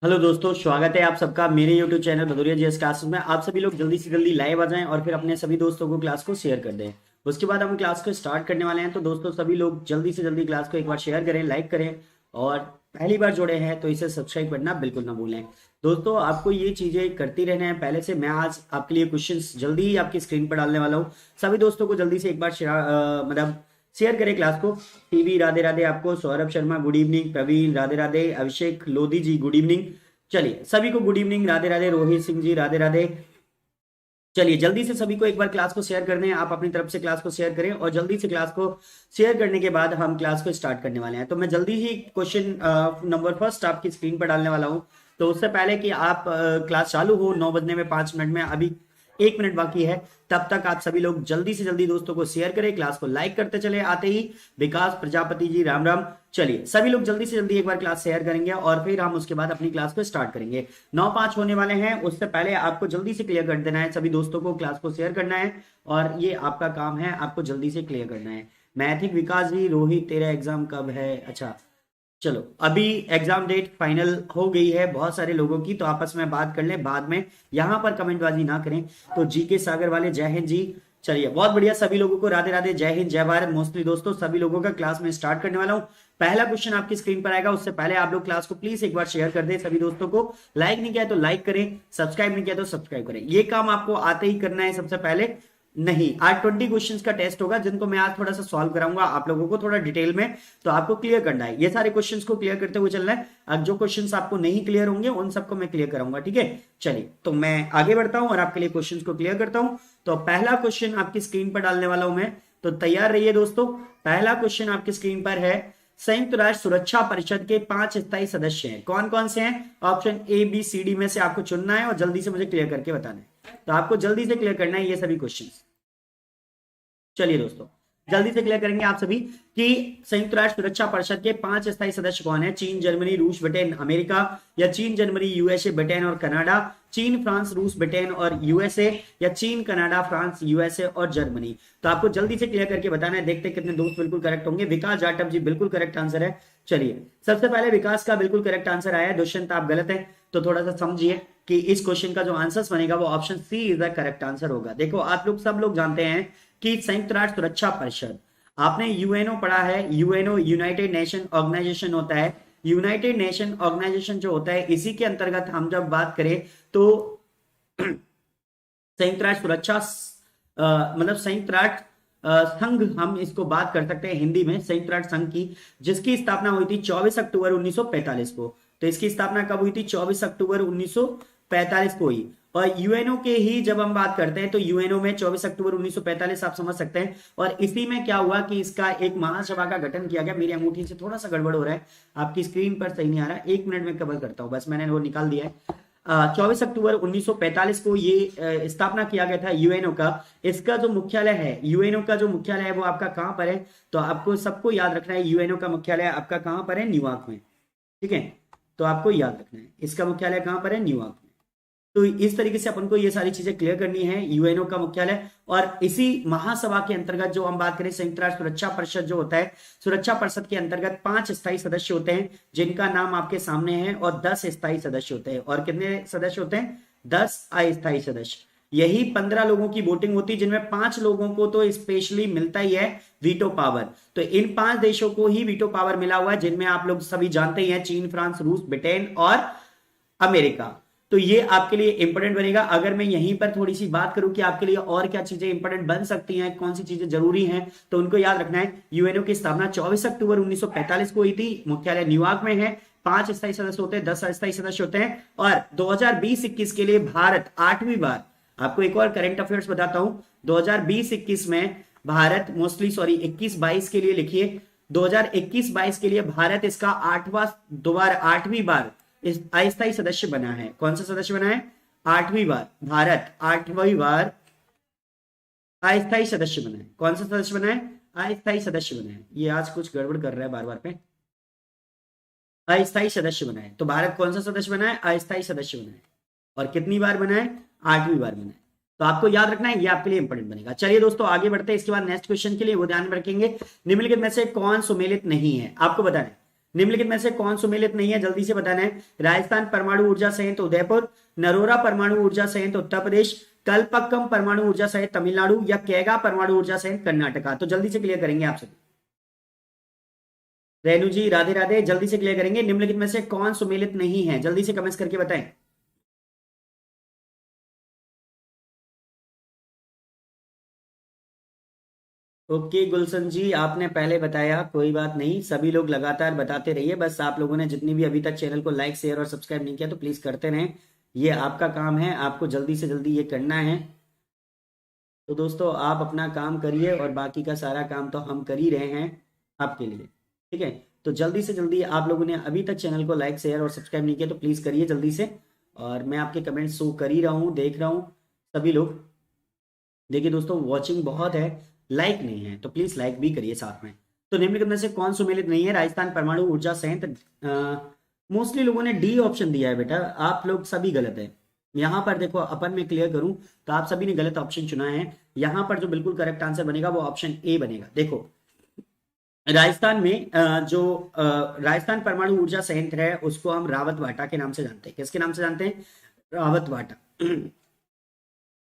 Hello दोस्तों, स्वागत है आप सबका मेरे YouTube channel Bhadauria GS classes में। आप सभी लोग जल्दी से जल्दी लाइव आ जाएं और फिर अपने सभी दोस्तों को क्लास को शेयर कर दें। उसके बाद हम क्लास को स्टार्ट करने वाले हैं। तो दोस्तों सभी लोग जल्दी से जल्दी क्लास को एक बार शेयर करें, लाइक करें और पहली बार जुड़े हैं तो इसे सब्सक्राइब करना बिल्कुल ना भूलें। दोस्तों आपको ये चीजें करती रहना है पहले से। मैं आज आपके लिए क्वेश्चंस जल्दी ही आपकी स्क्रीन पर डालने वाला हूँ। सभी दोस्तों को जल्दी से एक बार मतलब शेयर करें क्लास को। टीवी राधे राधे आपको, सौरभ शर्मा गुड इवनिंग, प्रवीण राधे राधे, अभिषेक लोधी जी गुड इवनिंग। चलिए सभी को गुड इवनिंग, राधे राधे, रोहित सिंह जी राधे राधे। चलिए जल्दी से सभी को एक बार क्लास को शेयर कर दें। आप अपनी तरफ से क्लास को शेयर करें और जल्दी से क्लास को शेयर करने के बाद हम क्लास को स्टार्ट करने वाले हैं। तो मैं जल्दी ही क्वेश्चन नंबर फर्स्ट आपकी स्क्रीन पर डालने वाला हूं। तो उससे पहले कि आप क्लास चालू हो 9 बजने में 5 मिनट में, अभी 1 मिनट बाकी है, तब तक आप सभी लोग जल्दी से जल्दी दोस्तों को शेयर करें, क्लास को लाइक करते चले। आते ही विकास प्रजापति जी राम राम। चलिए सभी लोग जल्दी से जल्दी एक बार क्लास शेयर करेंगे और फिर हम उसके बाद अपनी क्लास को स्टार्ट करेंगे। 9:05 होने वाले हैं, उससे पहले आपको जल्दी से क्लियर कर देना है, सभी दोस्तों को क्लास को शेयर करना है और ये आपका काम है, आपको जल्दी से क्लियर करना है। मैथिक विकास जी, रोहित तेरा एग्जाम कब है? अच्छा चलो, अभी एग्जाम डेट फाइनल हो गई है बहुत सारे लोगों की, तो आपस में बात कर लें बाद में, यहां पर कमेंटबाजी ना करें। तो जीके सागर वाले जय हिंद जी। चलिए बहुत बढ़िया, सभी लोगों को राधे राधे, जय हिंद, जय भारत। मोस्टली दोस्तों सभी लोगों का क्लास में स्टार्ट करने वाला हूं। पहला क्वेश्चन आपकी स्क्रीन पर आएगा, उससे पहले आप लोग क्लास को प्लीज एक बार शेयर कर दें सभी दोस्तों को। लाइक नहीं किया तो लाइक करें, सब्सक्राइब नहीं किया तो सब्सक्राइब करें। ये काम आपको आते ही करना है सबसे पहले। नहीं, आज 20 क्वेश्चंस का टेस्ट होगा जिनको मैं आज थोड़ा सा सॉल्व कराऊंगा आप लोगों को थोड़ा डिटेल में। तो आपको क्लियर करना है, ये सारे क्वेश्चंस को क्लियर करते हुए चलना है। अब जो क्वेश्चंस आपको नहीं क्लियर होंगे उन सबको मैं क्लियर कराऊंगा, ठीक है। चलिए तो मैं आगे बढ़ता हूं और आपके लिए क्वेश्चंस को क्लियर करता हूं। तो पहला क्वेश्चन आपकी स्क्रीन पर डालने वाला हूं मैं, तो तैयार रहिए दोस्तों। पहला क्वेश्चन आपकी स्क्रीन पर है, संयुक्त राष्ट्र सुरक्षा परिषद के 5 स्थायी सदस्य हैं, कौन कौन से हैं? Option A B C D में से आपको चुनना है और जल्दी से मुझे क्लियर करके बताना है। तो आपको जल्दी से क्लियर करना है ये सभी क्वेश्चन। चलिए दोस्तों जल्दी से क्लियर करेंगे आप सभी कि संयुक्त राष्ट्र सुरक्षा परिषद के 5 स्थायी सदस्य कौन है? चीन, जर्मनी, रूस, ब्रिटेन, अमेरिका, या चीन, जर्मनी, यूएसए, ब्रिटेन और कनाडा, चीन, फ्रांस, रूस, ब्रिटेन और यूएसए, या चीन, कनाडा, फ्रांस, यूएसए और जर्मनी। तो आपको जल्दी से क्लियर करके बताना है। देखते कितने दोस्त बिल्कुल करेक्ट होंगे। विकास जाटव जी बिल्कुल करेक्ट आंसर है। चलिए सबसे पहले विकास का बिल्कुल करेक्ट आंसर आया है। दुष्यंत आप गलत है, तो थोड़ा सा समझिए कि इस क्वेश्चन का जो आंसर बनेगा वो option C is the correct answer होगा। देखो आप लोग सब लोग जानते हैं कि संयुक्त राष्ट्र सुरक्षा परिषद, आपने यूएनओ पढ़ा है। यूएनओ यूनाइटेड नेशन ऑर्गेनाइजेशन होता है। यूनाइटेड नेशन ऑर्गेनाइजेशन जो होता है, इसी के अंतर्गत हम जब बात करें तो संयुक्त राष्ट्र सुरक्षा मतलब संयुक्त राष्ट्र संघ, हम इसको बात कर सकते हैं हिंदी में संयुक्त राष्ट्र संघ की, जिसकी स्थापना हुई थी 24 अक्टूबर 1945 को। तो इसकी स्थापना कब हुई थी? 24 अक्टूबर 1945 को हुई। और यूएनओ के ही जब हम बात करते हैं तो यूएनओ में 24 अक्टूबर 1945 आप समझ सकते हैं। और इसी में क्या हुआ कि इसका एक महासभा का गठन किया गया। मेरी अंगूठी से थोड़ा सा गड़बड़ हो रहा है, आपकी स्क्रीन पर सही नहीं आ रहा है, 1 मिनट में कवर करता हूं, बस मैंने वो निकाल दिया है। 24 अक्टूबर 1945 को ये स्थापना किया गया था यूएनओ का। इसका जो मुख्यालय है, यूएनओ का जो मुख्यालय है वो आपका कहां पर है? तो आपको सबको याद रखना है, यूएनओ का मुख्यालय आपका कहां पर है? न्यूयॉर्क में, ठीक है। तो आपको याद रखना है इसका मुख्यालय कहां पर है? न्यूयॉर्क में। तो इस तरीके से अपन को ये सारी चीजें क्लियर करनी है। यूएनओ का मुख्यालय, और इसी महासभा के अंतर्गत जो हम बात करें, संयुक्त राष्ट्र सुरक्षा परिषद जो होता है, सुरक्षा परिषद के अंतर्गत 5 स्थायी सदस्य होते हैं जिनका नाम आपके सामने है, और 10 स्थायी सदस्य होते हैं। और कितने सदस्य होते हैं? 10 अस्थायी सदस्य। यही 15 लोगों की वोटिंग होती है, जिनमें 5 लोगों को तो स्पेशली मिलता ही है वीटो पावर। तो इन 5 देशों को ही वीटो पावर मिला हुआ है, जिनमें आप लोग सभी जानते ही हैं, चीन, फ्रांस, रूस, ब्रिटेन और अमेरिका। तो ये आपके लिए इंपॉर्टेंट बनेगा। अगर मैं यहीं पर थोड़ी सी बात करूं कि आपके लिए और क्या चीजें इंपॉर्टेंट बन सकती हैं, कौन सी चीजें जरूरी हैं, तो उनको याद रखना है। यूएनओ की स्थापना 24 अक्टूबर 1945 को हुई थी, मुख्यालय न्यूयॉर्क में है, 5 स्थायी सदस्य होते हैं, 10 अस्थायी सदस्य होते हैं। और 2020-21 के लिए भारत 8वीं बार, आपको एक और करंट अफेयर्स बताता हूं, 2020-21 में भारत, मोस्टली सॉरी 21-22 के लिए लिखिए, 2021-22 के लिए भारत इसका 8वीं बार इस अस्थायी सदस्य बना है। कौन सा सदस्य बना है? 8वीं बार भारत 8वीं बार अस्थायी सदस्य बना है। कौन सा सदस्य बना है? अस्थायी सदस्य बना है। ये आज कुछ गड़बड़ कर रहा है बार बार पे। अस्थायी सदस्य बना है, तो भारत कौन सा सदस्य बना है? अस्थायी सदस्य बना है। और कितनी बार बना है? 8वीं बार बना है। तो आपको याद रखना है, ये आपके लिए इंपॉर्टेंट बनेगा। चलिए दोस्तों आगे बढ़ते हैं। इसके बाद नेक्स्ट क्वेश्चन के लिए वो ध्यान में रखेंगे, निम्नलिखित में से कौन सुमेलित नहीं है? आपको बताना है निम्नलिखित में से कौन सुमेलित नहीं है, जल्दी से बताना है। राजस्थान परमाणु ऊर्जा संयंत्र उदयपुर, नरोरा परमाणु ऊर्जा संयंत्र उत्तर प्रदेश, कलपक्कम परमाणु ऊर्जा संयंत्र तमिलनाडु, या कैगा परमाणु ऊर्जा संयंत्र कर्नाटका। तो जल्दी से क्लियर करेंगे आप सभी। रेणु जी राधे राधे, जल्दी से क्लियर करेंगे। निम्नलिखित में से कौन सुमेलित नहीं है, जल्दी से कमेंट्स करके बताएं। ओके गुलशन जी, आपने पहले बताया, कोई बात नहीं, सभी लोग लगातार बताते रहिए। बस आप लोगों ने जितनी भी अभी तक चैनल को लाइक शेयर और सब्सक्राइब नहीं किया तो प्लीज करते रहें, ये आपका काम है, आपको जल्दी से जल्दी ये करना है। तो दोस्तों आप अपना काम करिए और बाकी का सारा काम तो हम कर ही रहे हैं आपके लिए, ठीक है। तो जल्दी से जल्दी आप लोगों ने अभी तक चैनल को लाइक शेयर और सब्सक्राइब नहीं किया तो प्लीज करिए जल्दी से। और मैं आपके कमेंट शो कर ही रहा हूँ, देख रहा हूँ सभी लोग। देखिए दोस्तों वॉचिंग बहुत है, लाइक नहीं है, तो प्लीज लाइक भी करिए साथ में। तो निम्नलिखित में से कौन सुमेलित नहीं है, राजस्थान परमाणु ऊर्जा संयंत्र। मोस्टली लोगों ने डी ऑप्शन दिया है बेटा, आप लोग सभी गलत है। यहां पर देखो अपन में क्लियर करूं तो आप सभी ने गलत ऑप्शन चुना है। यहां पर जो बिल्कुल करेक्ट आंसर बनेगा वो ऑप्शन ए बनेगा। देखो राजस्थान में राजस्थान परमाणु ऊर्जा संयंत्र है उसको हम रावत वाटा के नाम से जानते हैं। किसके नाम से जानते हैं? रावत वाटा।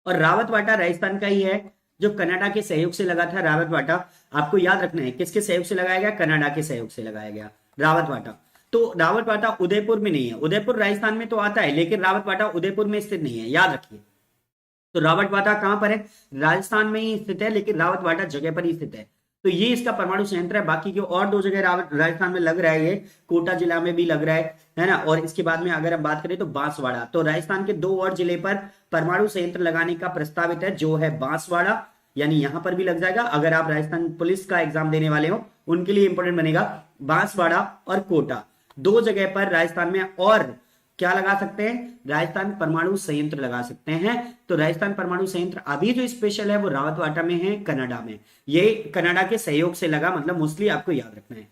और रावत वाटा राजस्थान का ही है, जो कनाडा के सहयोग से लगा था। रावत वाटा आपको याद रखना है, किसके सहयोग से लगाया गया? कनाडा के सहयोग से लगाया गया रावत वाटा। तो रावत वाटा उदयपुर में नहीं है, उदयपुर राजस्थान में तो आता है लेकिन रावत वाटा उदयपुर में स्थित नहीं है, याद रखिए। तो रावत वाटा कहां पर है? राजस्थान में ही स्थित है, लेकिन रावत वाटा जगह पर ही स्थित है। तो ये इसका परमाणु संयंत्र है। बाकी जो और दो जगह राजस्थान में लग रहा है, ये कोटा जिला में भी लग रहा है ना। और इसके बाद में अगर हम बात करें तो बांसवाड़ा, तो राजस्थान के दो और जिले पर परमाणु संयंत्र लगाने का प्रस्तावित है, जो है बांसवाड़ा, यानी यहां पर भी लग जाएगा। अगर आप राजस्थान पुलिस का एग्जाम देने वाले हो उनके लिए इंपॉर्टेंट बनेगा बांसवाड़ा और कोटा, दो जगह पर राजस्थान में। और क्या लगा सकते हैं? राजस्थान परमाणु संयंत्र लगा सकते हैं। तो राजस्थान परमाणु संयंत्र अभी जो स्पेशल है वो रावतवाटा में है, कनाडा में। ये कनाडा के सहयोग से लगा, मतलब मोस्टली आपको याद रखना है।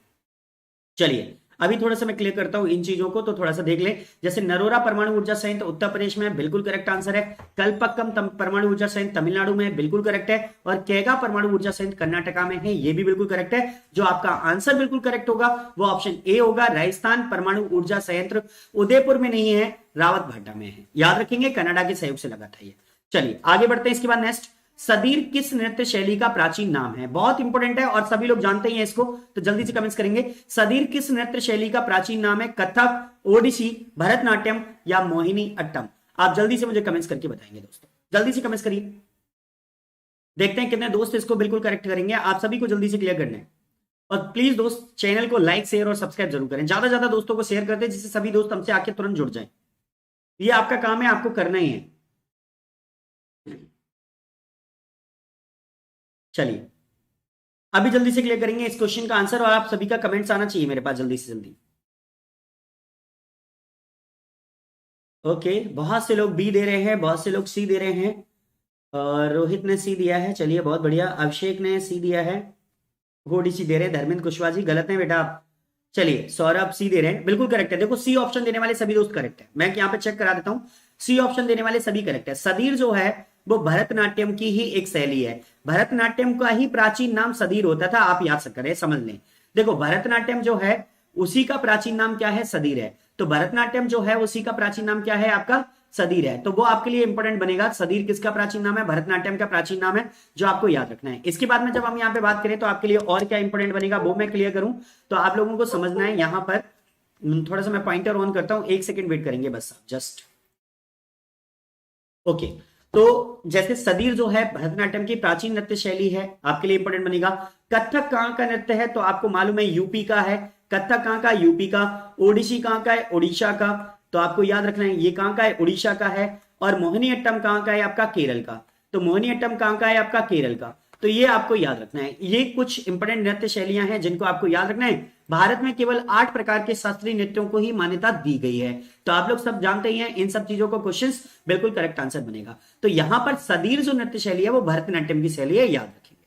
चलिए अभी थोड़ा सा मैं क्लियर करता हूं इन चीजों को, तो थोड़ा सा देख ले। जैसे नरोरा परमाणु ऊर्जा संयंत्र उत्तर प्रदेश में, बिल्कुल करेक्ट आंसर है। कलपक्कम परमाणु ऊर्जा संयंत्र तमिलनाडु में, बिल्कुल करेक्ट है। और कैगा परमाणु ऊर्जा संयंत्र कर्नाटका में है, ये भी बिल्कुल करेक्ट है। जो आपका आंसर बिल्कुल करेक्ट होगा वो ऑप्शन ए होगा, राजस्थान परमाणु ऊर्जा संयंत्र उदयपुर में नहीं है, रावत भाटा में है। याद रखेंगे कनाडा के सहयोग से लगा था ये। चलिए आगे बढ़ते हैं। इसके बाद नेक्स्ट, सदीर किस नृत्य शैली का प्राचीन नाम है? बहुत इंपॉर्टेंट है और सभी लोग जानते ही हैं इसको, तो जल्दी से कमेंट्स करेंगे। सदीर किस नृत्य शैली का प्राचीन नाम है? कथक, ओडिसी, भरतनाट्यम या मोहिनी अट्टम? आप जल्दी से मुझे कमेंट्स करके बताएंगे दोस्तों, जल्दी से कमेंट्स करिए। देखते हैं कितने दोस्त इसको बिल्कुल करेक्ट करेंगे। आप सभी को जल्दी से क्लियर करना है। और प्लीज दोस्त चैनल को लाइक शेयर और सब्सक्राइब जरूर करें, ज्यादा ज्यादा दोस्तों को शेयर करते हैं जिससे सभी दोस्त हमसे आके तुरंत जुड़ जाए। ये आपका काम है, आपको करना ही है। चलिए अभी जल्दी से क्लियर करेंगे इस क्वेश्चन का आंसर, और आप सभी का कमेंट्स आना चाहिए मेरे पास जल्दी से जल्दी। ओके बहुत से लोग बी दे रहे हैं, बहुत से लोग सी दे रहे हैं। और रोहित ने सी दिया है, चलिए बहुत बढ़िया। अभिषेक ने सी दिया है, ओडीसी दे रहे हैं। धर्मेंद्र कुशवाहा जी गलत है बेटा आप। चलिए सौरभ सी दे रहे हैं, बिल्कुल करेक्ट है। देखो सी ऑप्शन देने वाले सभी दोस्त करेक्ट है, मैं यहाँ पे चेक करा देता हूं। सी ऑप्शन देने वाले सभी करेक्ट है। सदीर जो है वो भरतनाट्यम की ही एक शैली है। भरतनाट्यम का ही प्राचीन नाम सदीर होता था, आप याद करें, समझ लें। देखो भरतनाट्यम जो है उसी का प्राचीन नाम क्या है? सदीर है। तो भरतनाट्यम जो है उसी का प्राचीन नाम क्या है? आपका सदीर है। तो वो आपके लिए इंपॉर्टेंट बनेगा। सदीर किसका प्राचीन नाम है? भरतनाट्यम का प्राचीन नाम है, जो आपको याद रखना है। इसके बाद में जब हम यहाँ पे बात करें तो आपके लिए और क्या इंपॉर्टेंट बनेगा वो मैं क्लियर करूं, तो आप लोगों को समझना है। यहां पर थोड़ा सा मैं पॉइंटर ऑन करता हूं, एक सेकेंड वेट करेंगे बस जस्ट। ओके तो जैसे सदीर जो है भरतनाट्यम की प्राचीन नृत्य शैली है, आपके लिए इंपॉर्टेंट बनेगा। कथक कहां का नृत्य है? तो आपको मालूम है यूपी का है। कथक कहां का? यूपी का। ओडिसी कहां का है? ओडिशा का। तो आपको याद रखना है ये कहां का है? उड़ीसा का है। और मोहिनी अट्टम कहां का है? आपका केरल का। तो मोहिनी अट्टम कहां का है? आपका केरल का। तो ये आपको याद रखना है। ये कुछ इंपॉर्टेंट नृत्य शैलियां हैं जिनको आपको याद रखना है। भारत में केवल 8 प्रकार के शास्त्रीय नृत्यों को ही मान्यता दी गई है। तो आप लोग सब जानते ही हैं इन सब चीजों को, क्वेश्चंस बिल्कुल करेक्ट आंसर बनेगा। तो यहां पर सदीर जो नृत्य शैली है वो भरतनाट्यम की शैली है, याद रखेंगे।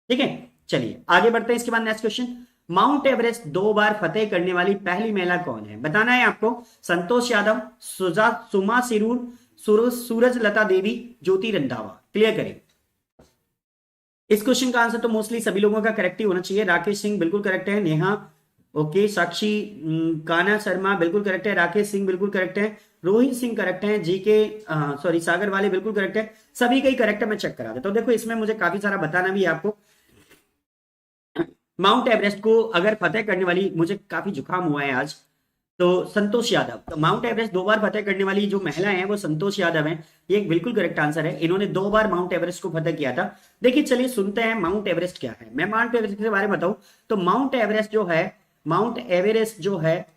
ठीक है चलिए आगे बढ़ते हैं। इसके बाद नेक्स्ट क्वेश्चन, माउंट एवरेस्ट 2 बार फतेह करने वाली पहली महिला कौन है? बताना है आपको। संतोष यादव, सुमा सिरूर, सूरज लता देवी, ज्योति रंधावा। क्लियर करें। इस क्वेश्चन का आंसर तो मोस्टली सभी लोगों का करेक्ट ही होना चाहिए। राकेश सिंह बिल्कुल करेक्ट है, नेहा ओके, साक्षी कान्हा शर्मा बिल्कुल करेक्ट है, राकेश सिंह बिल्कुल करेक्ट है, रोहित सिंह करेक्ट है, जीके सॉरी सागर वाले बिल्कुल करेक्ट है, सभी का ही करेक्ट है। मैं चेक करा देता हूं। देखो इसमें मुझे काफी सारा बताना भी है आपको। माउंट एवरेस्ट को अगर फतेह करने वाली, मुझे काफी जुकाम हुआ है आज, तो संतोष यादव। तो माउंट एवरेस्ट 2 बार फतेह करने वाली जो महिला है वो संतोष यादव है। ये एक बिल्कुल करेक्ट आंसर है। इन्होंने 2 बार माउंट एवरेस्ट को फतेह किया था। देखिए चलिए सुनते हैं माउंट एवरेस्ट क्या है। मैं माउंट एवरेस्ट के बारे में बताऊं तो माउंट एवरेस्ट जो है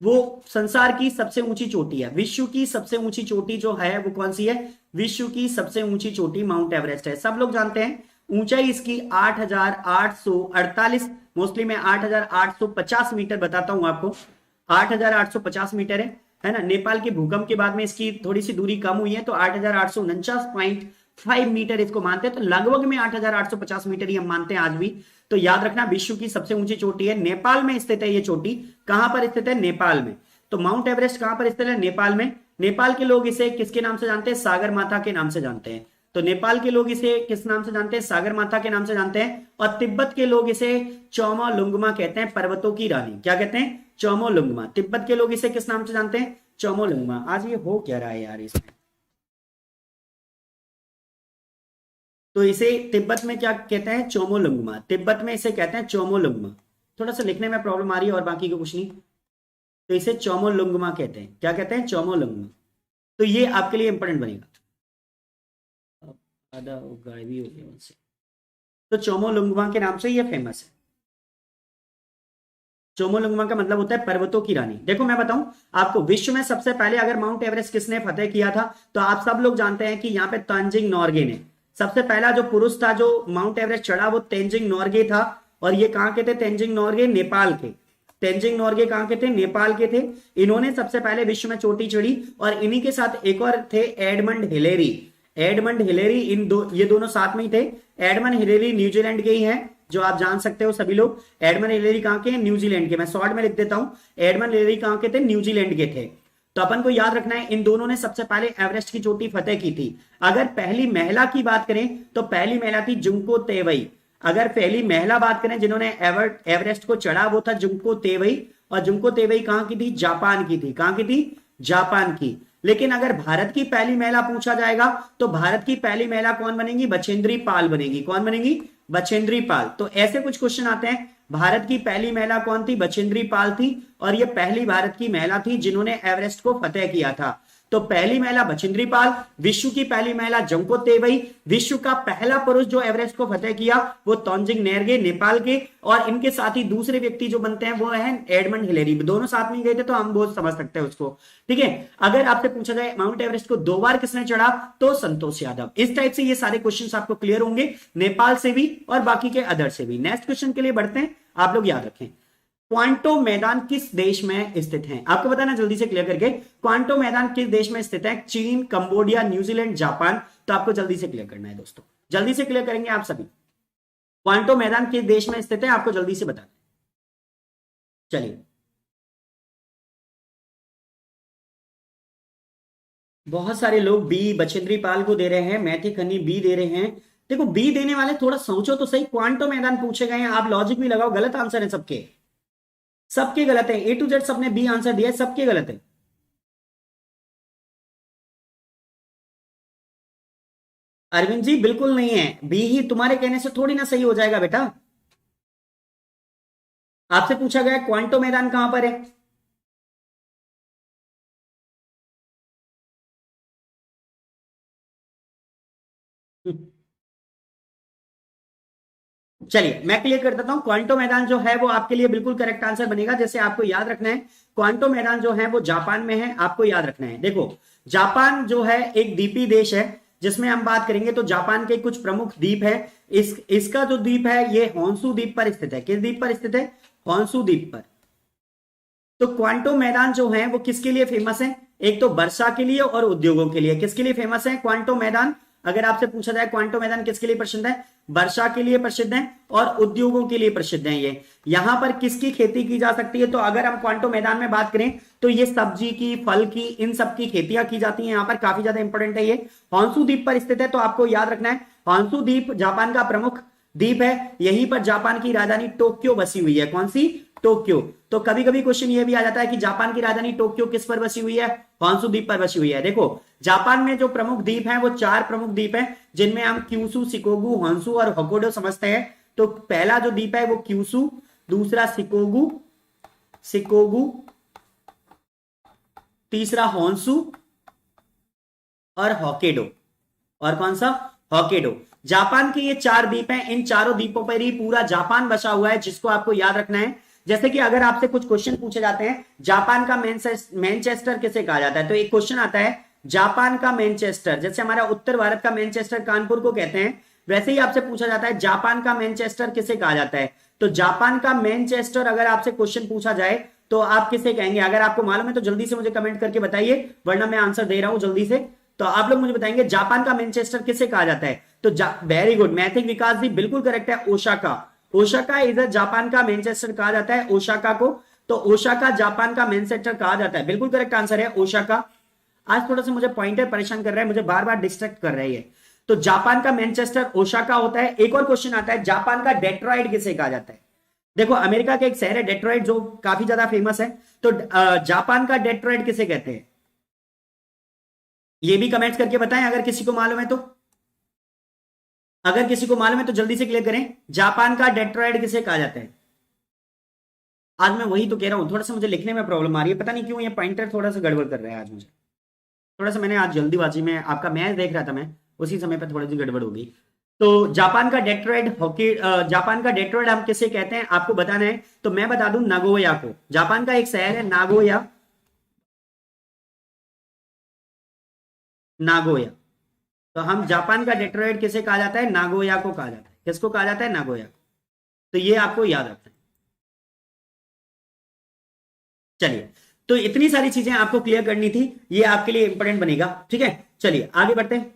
वो संसार की सबसे ऊंची चोटी है। विश्व की सबसे ऊंची चोटी जो है वो कौन सी है? विश्व की सबसे ऊंची चोटी माउंट एवरेस्ट है। सब लोग जानते हैं। ऊंचाई इसकी 8,848, मोस्टली मैं 8,850 मीटर बताता हूं आपको। 8,850 मीटर है ना। नेपाल के भूकंप के बाद में इसकी थोड़ी सी दूरी कम हुई है, तो 8,849.5 मीटर इसको मानते हैं। तो लगभग में 8,850 मीटर ही हम मानते हैं आज भी। तो याद रखना विश्व की सबसे ऊंची चोटी है, नेपाल में स्थित है। ये चोटी कहां पर स्थित है? नेपाल में। तो माउंट एवरेस्ट कहां पर स्थित है? नेपाल में। नेपाल के लोग इसे किसके नाम से जानते हैं? सागर माता के नाम से जानते हैं। तो नेपाल के लोग इसे किस नाम से जानते हैं? सागर माता के नाम से जानते हैं। और तिब्बत के लोग इसे चौमोलुंगमा कहते हैं, पर्वतों की रानी। क्या कहते हैं? चौमोलुंगमा। तिब्बत के लोग इसे किस नाम से जानते हैं? चौमोलुंगमा। आज ये हो क्या रहा है यार इसमें? तो इसे तिब्बत में क्या कहते हैं? चोमोलुंगमा। तिब्बत में इसे कहते हैं चोमोलुंगमा। थोड़ा सा लिखने में प्रॉब्लम आ रही है और बाकी को कुछ नहीं। तो इसे चोमोलुंगमा कहते हैं। क्या कहते हैं? चोमोलुंगमा। तो ये आपके लिए इंपॉर्टेंट बनेगा। आधा गायब ही हो गया उनसे। तो चोमोलुंगमा के नाम से ये फेमस है। चोमोलुंगमा का मतलब होता है पर्वतों की रानी। देखो मैं बताऊं आपको, विश्व में सबसे पहले अगर माउंट एवरेस्ट किसने फतेह किया था, तो आप सब लोग जानते हैं कि यहाँ पे तेंजिंग नोर्गे ने। सबसे पहला जो पुरुष था जो माउंट एवरेस्ट चढ़ा वो तेंजिंग नोर्गे था। और ये कहां के थे? तेंजिंग नोर्गे नेपाल के। तेंजिंग नोर्गे कहां के थे? नेपाल के थे। इन्होंने सबसे पहले विश्व में चोटी चढ़ी। और इन्हीं के साथ एक और थे, एडमंड हिलेरी। एडमंड हिलेरी, ये दोनों साथ में ही थे। एडमंड हिलेरी न्यूजीलैंड के ही हैं, जो आप जान सकते हो सभी लोग। एडमंड हिलेरी कहां के? न्यूजीलैंड के। मैं शॉर्ट में लिख देता हूं, एडमंड हिलेरी कहां के थे? न्यूजीलैंड के थे। तो अपन को याद रखना है इन दोनों ने सबसे पहले एवरेस्ट की चोटी फतेह की थी। अगर पहली महिला की बात करें तो पहली महिला थी जुंको तेवई। अगर पहली महिला बात करें जिन्होंने एवरेस्ट को चढ़ा वो था जुंको तेवई। और जुंको तेवई कहां की थी? जापान की थी। कहां की थी? जापान की। लेकिन अगर भारत की पहली महिला पूछा जाएगा तो भारत की पहली महिला कौन बनेगी? बछेंद्री पाल बनेगी। कौन बनेगी? बछेंद्री पाल। तो ऐसे कुछ क्वेश्चन आते हैं। भारत की पहली महिला कौन थी? बछेंद्री पाल थी। और ये पहली भारत की महिला थी जिन्होंने एवरेस्ट को फतेह किया था। तो पहली महिला बछेंद्री पाल, विश्व की पहली महिला जंको तेवई, विश्व का पहला पुरुष जो एवरेस्ट को फतेह किया वो तेंजिंग नोर्गे नेपाल के। और इनके साथ ही दूसरे व्यक्ति जो बनते हैं वो है एडमंड हिलेरी। दोनों साथ में गए थे तो हम बहुत समझ सकते हैं उसको। ठीक है। अगर आपसे पूछा जाए माउंट एवरेस्ट को 2 बार किसने चढ़ा, तो संतोष यादव। इस टाइप से ये सारे क्वेश्चन आपको क्लियर होंगे, नेपाल से भी और बाकी के अदर से भी। नेक्स्ट क्वेश्चन के लिए बढ़ते हैं। आप लोग याद रखें, क्वांटो मैदान किस देश में स्थित है? आपको बताना जल्दी से क्लियर करके, क्वांटो मैदान किस देश में स्थित है? चीन, कंबोडिया, न्यूजीलैंड, जापान। तो आपको जल्दी से क्लियर करना है दोस्तों, जल्दी से क्लियर करेंगे आप सभी। क्वांटो मैदान किस देश में स्थित है आपको जल्दी से बताना। चलिए, बहुत सारे लोग बी बछेंद्री पाल को दे रहे हैं, मैथी खन्नी बी दे रहे हैं। देखो बी देने वाले थोड़ा सोचो तो सही। क्वांटो मैदान पूछे गए हैं, आप लॉजिक भी लगाओ। गलत आंसर है सबके, सबके गलत है। ए टू जेड सबने बी आंसर दिया है, सबके गलत है। अरविंद जी बिल्कुल नहीं है, बी ही तुम्हारे कहने से थोड़ी ना सही हो जाएगा बेटा। आपसे पूछा गया क्वांटो मैदान कहां पर है? चलिए मैं क्लियर कर देता हूं। क्वांटो मैदान जो है वो आपके लिए बिल्कुल करेक्ट आंसर बनेगा। जैसे आपको याद रखना है, क्वांटो मैदान जो है वो जापान में है। आपको याद रखना है, देखो जापान जो है एक द्वीपीय देश है। जिसमें हम बात करेंगे तो जापान के कुछ प्रमुख द्वीप है। इसका जो द्वीप है ये होन्सु द्वीप पर स्थित है। किस द्वीप पर स्थित है? होन्सु द्वीप पर। तो क्वांटो मैदान जो है वो किसके लिए फेमस है? एक तो वर्षा के लिए और उद्योगों के लिए। किसके लिए फेमस है क्वांटो मैदान? अगर आपसे पूछा जाए क्वांटो मैदान किसके लिए प्रसिद्ध है? वर्षा के लिए प्रसिद्ध है और उद्योगों के लिए प्रसिद्ध है। ये यहां पर किसकी खेती की जा सकती है? तो अगर हम क्वांटो मैदान में बात करें तो ये सब्जी की, फल की, इन सब की खेतियां की जाती हैं। यहाँ पर काफी ज्यादा इंपॉर्टेंट है। ये होन्सु द्वीप पर स्थित है। तो आपको याद रखना है, होन्सु द्वीप जापान का प्रमुख द्वीप है। यहीं पर जापान की राजधानी टोक्यो बसी हुई है। कौन सी? टोक्यो। तो कभी कभी क्वेश्चन ये भी आ जाता है कि जापान की राजधानी टोक्यो किस पर बसी हुई है? होन्शु द्वीप पर बसी हुई है। देखो जापान में जो प्रमुख द्वीप हैं वो 4 प्रमुख द्वीप हैं, जिनमें हम क्यूसू, शिकोगु, होन्शु और होक्काइडो समझते हैं। तो पहला जो द्वीप है वो क्यूसू, दूसरा शिकोगु, शिकोगु, तीसरा होन्शु और होक्काइडो। और कौन सा? होक्काइडो। जापान के ये 4 द्वीप हैं, इन चारों द्वीपों पर ही पूरा जापान बसा हुआ है, जिसको आपको याद रखना है। जैसे कि अगर आपसे कुछ क्वेश्चन पूछे जाते हैं, जापान का मैनचेस्टर किसे कहा जाता है, तो एक क्वेश्चन आता है जापान का मैनचेस्टर, जैसे हमारा उत्तर भारत का मैनचेस्टर कानपुर को कहते हैं, वैसे ही आपसे पूछा जाता है जापान का मैनचेस्टर किसे कहा जाता है। तो जापान का मैनचेस्टर अगर आपसे क्वेश्चन पूछा जाए तो आप किसे कहेंगे? अगर आपको मालूम है तो जल्दी से मुझे कमेंट करके बताइए, वरना मैं आंसर दे रहा हूं जल्दी से। तो आप लोग मुझे बताएंगे जापान का मैनचेस्टर किसे कहा जाता है। तो वेरी गुड, मैं थिंक विकास जी बिल्कुल करेक्ट है, ओसाका। ओसाका इधर जापान का मैनचेस्टर कहा जाता है, ओसाका को। तो ओसाका जापान का मैनचेस्टर कहा जाता है, बिल्कुल करेक्ट आंसर है ओसाका। आज थोड़ा सा मुझे पॉइंटर परेशान कर रहा है, मुझे बार बार डिस्ट्रैक्ट कर रही है। तो जापान का मैनचेस्टर ओसाका होता है। एक और क्वेश्चन आता है, जापान का डेट्रॉइट किसे कहा जाता है? देखो अमेरिका का एक शहर है डेट्रॉइट, जो काफी ज्यादा फेमस है। तो जापान का डेट्रॉइट किसे कहते हैं? ये भी कमेंट्स करके बताएं अगर किसी को मालूम है तो। अगर किसी को मालूम है तो जल्दी से क्लियर करें, जापान का डेट्रॉइट किसे कहा जाता है? आज मैं वही तो कह रहा हूं, थोड़ा सा मुझे लिखने में प्रॉब्लम आ रही है, पता नहीं क्यों ये पॉइंटर थोड़ा सा गड़बड़ कर रहा है आज मुझे। थोड़ा सा मैंने आज जल्दीबाजी में आपका मैच देख रहा था मैं, उसी समय पर थोड़ी सी गड़बड़ हो गई। तो जापान का डेट्रॉइट हॉकी, जापान का डेट्रॉइट हम किसे कहते हैं आपको बताना है। तो मैं बता दूं नागोया को। जापान का एक शहर है नागोया, नागोया। तो हम जापान का डेट्रॉइट किसे कहा जाता है? नागोया को कहा जाता है। किसको कहा जाता है? नागोया। तो ये आपको याद रखना है। चलिए, तो इतनी सारी चीजें आपको क्लियर करनी थी, ये आपके लिए इंपॉर्टेंट बनेगा। ठीक है, चलिए आगे बढ़ते हैं।